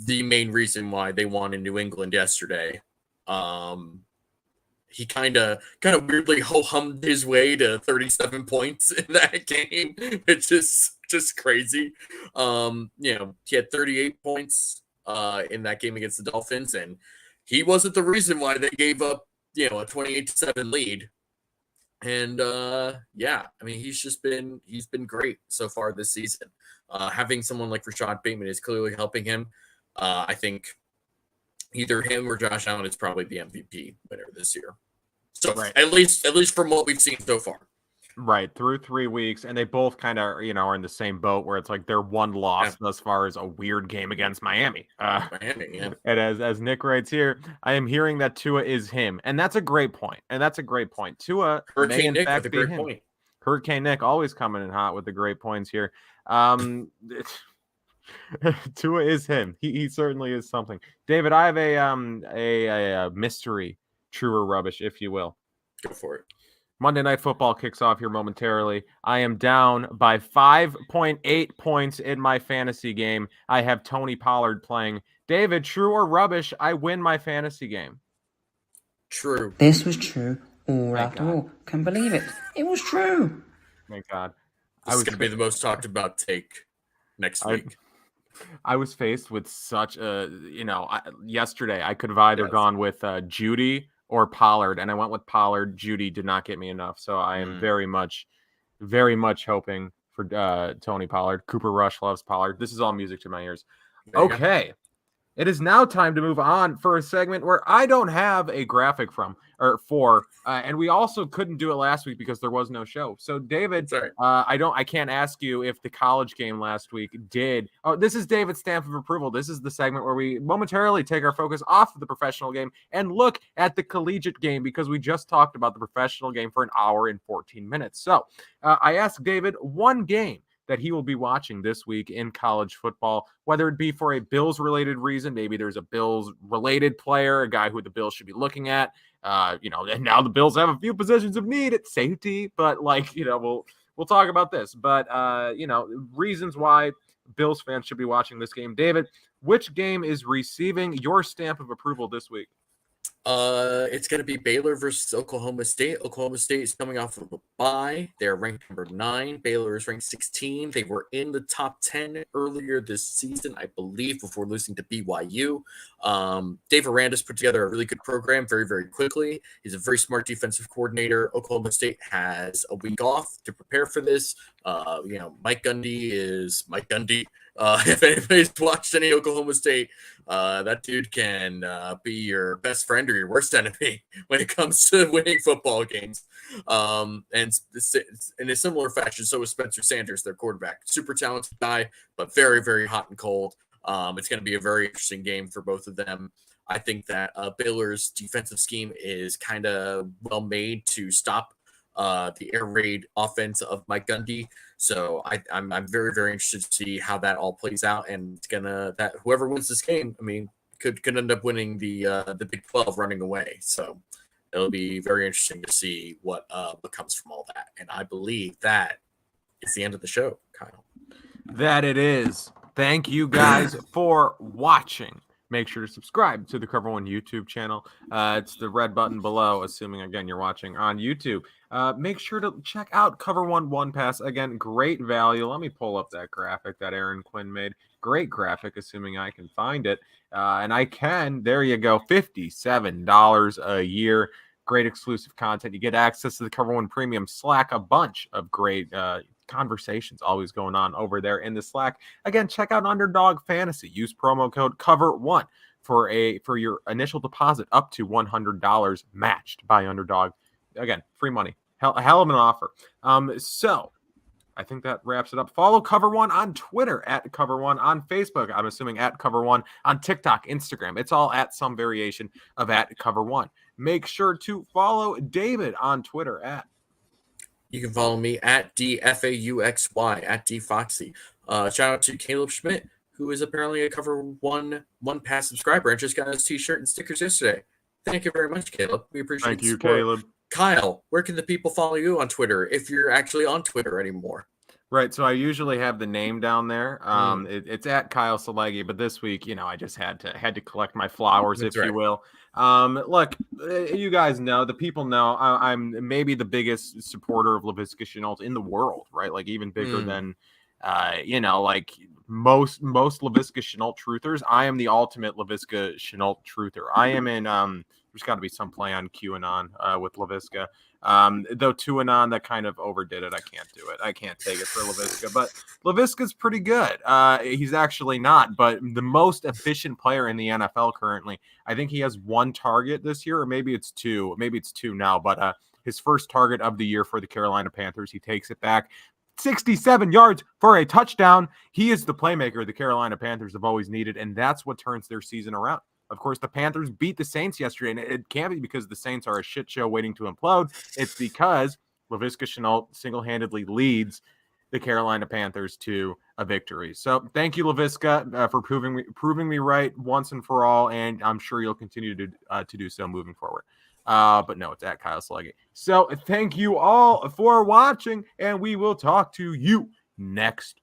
Speaker 2: the main reason why they won in New England yesterday. He kind of weirdly ho-hummed his way to 37 points in that game. It's just crazy. He had 38 points in that game against the Dolphins, and he wasn't the reason why they gave up, a 28-7 lead. And he's been great so far this season. Having someone like Rashad Bateman is clearly helping him. I think either him or Josh Allen is probably the MVP winner this year. So right. at least from what we've seen so far.
Speaker 1: Right, through 3 weeks, and they both kind of, are in the same boat where it's like they're one loss as far as a weird game against Miami.
Speaker 2: Miami, yeah.
Speaker 1: And as Nick writes here, I am hearing that Tua is him, and that's a great point. Tua may in fact be him. Point. Hurricane Nick always coming in hot with the great points here. Tua is him. He certainly is something. David, I have a mystery, true or rubbish, if you will.
Speaker 2: Go for it.
Speaker 1: Monday Night Football kicks off here momentarily. I am down by 5.8 points in my fantasy game. I have Tony Pollard playing. David, true or rubbish? I win my fantasy game.
Speaker 2: True.
Speaker 3: This was true. All after all. Can believe it. It was true.
Speaker 1: Thank God.
Speaker 2: This is going to be the most talked about take next week.
Speaker 1: I was faced with such a, yesterday I could have either gone with Judy or Pollard, and I went with Pollard. Judy did not get me enough, so I am very much hoping for Tony Pollard. Cooper Rush loves Pollard. This is all music to my ears. Okay, It is now time to move on for a segment where I don't have a graphic for, and we also couldn't do it last week because there was no show. So, David, I can't ask you if the college game last week did. Oh, this is David's stamp of approval. This is the segment where we momentarily take our focus off of the professional game and look at the collegiate game because we just talked about the professional game for an hour and 14 minutes. So, I asked David one game that he will be watching this week in college football, whether it be for a Bills-related reason. Maybe there's a Bills-related player, a guy who the Bills should be looking at. And now the Bills have a few positions of need at safety, but we'll talk about this. But reasons why Bills fans should be watching this game. David, which game is receiving your stamp of approval this week?
Speaker 2: It's going to be Baylor versus Oklahoma State. Oklahoma State is coming off of a bye. They're ranked number 9. Baylor is ranked 16. They were in the top 10 earlier this season, I believe, before losing to BYU. Dave Aranda's put together a really good program very, very quickly. He's a very smart defensive coordinator. Oklahoma State has a week off to prepare for this. Mike Gundy is Mike Gundy. If anybody's watched any Oklahoma State, that dude can be your best friend or your worst enemy when it comes to winning football games. And in a similar fashion, so is Spencer Sanders, their quarterback. Super talented guy, but very, very hot and cold. It's going to be a very interesting game for both of them. I think that Baylor's defensive scheme is kind of well made to stop the air raid offense of Mike Gundy. So I'm very, very interested to see how that all plays out. And it's that whoever wins this game, could end up winning the Big 12 running away. So it'll be very interesting to see what comes from all that. And I believe that is the end of the show, Kyle.
Speaker 1: That it is. Thank you guys for watching. Make sure to subscribe to the Cover One YouTube channel. It's the red button below, assuming, again, you're watching on YouTube. Make sure to check out Cover One Pass. Again, great value. Let me pull up that graphic that Aaron Quinn made. Great graphic, assuming I can find it. And I can. There you go. $57 a year. Great exclusive content. You get access to the Cover One Premium Slack, a bunch of great conversations always going on over there in the Slack. Again, check out Underdog Fantasy. Use promo code COVER1 for your initial deposit up to $100 matched by Underdog. Again, free money. Hell of an offer. So I think that wraps it up. Follow Cover One on Twitter at Cover One, on Facebook, I'm assuming at Cover One, on TikTok, Instagram. It's all at some variation of at Cover One. Make sure to follow David on Twitter at.
Speaker 2: You can follow me at DFAUXY, at DFoxy. Shout out to Caleb Schmidt, who is apparently a Cover One Pass subscriber and just got his t-shirt and stickers yesterday. Thank you very much, Caleb. We appreciate it. Thank you, Caleb. Kyle, where can the people follow you on Twitter if you're actually on Twitter anymore?
Speaker 1: Right, so I usually have the name down there. It's at Kyle Silagyi, but this week, I just had to collect my flowers, if you will. Look, you guys know, the people know, I'm maybe the biggest supporter of Laviska Shenault in the world, right? Like even bigger than, like most Laviska Shenault truthers. I am the ultimate Laviska Shenault truther. I am in, there's got to be some play on QAnon with Laviska. Though TuAnon, that kind of overdid it. I can't do it. I can't take it for Laviska, but Laviska's pretty good. He's actually not, but the most efficient player in the NFL currently. I think he has 1 target this year, or maybe it's 2. Maybe it's 2 now, but his first target of the year for the Carolina Panthers, he takes it back. 67 yards for a touchdown. He is the playmaker the Carolina Panthers have always needed, and that's what turns their season around. Of course, the Panthers beat the Saints yesterday, and it can't be because the Saints are a shit show waiting to implode. It's because Laviska Shenault single-handedly leads the Carolina Panthers to a victory. So thank you, Laviska, for proving me right once and for all, and I'm sure you'll continue to do so moving forward. But no, it's at Kyle Silagyi. So thank you all for watching, and we will talk to you next week.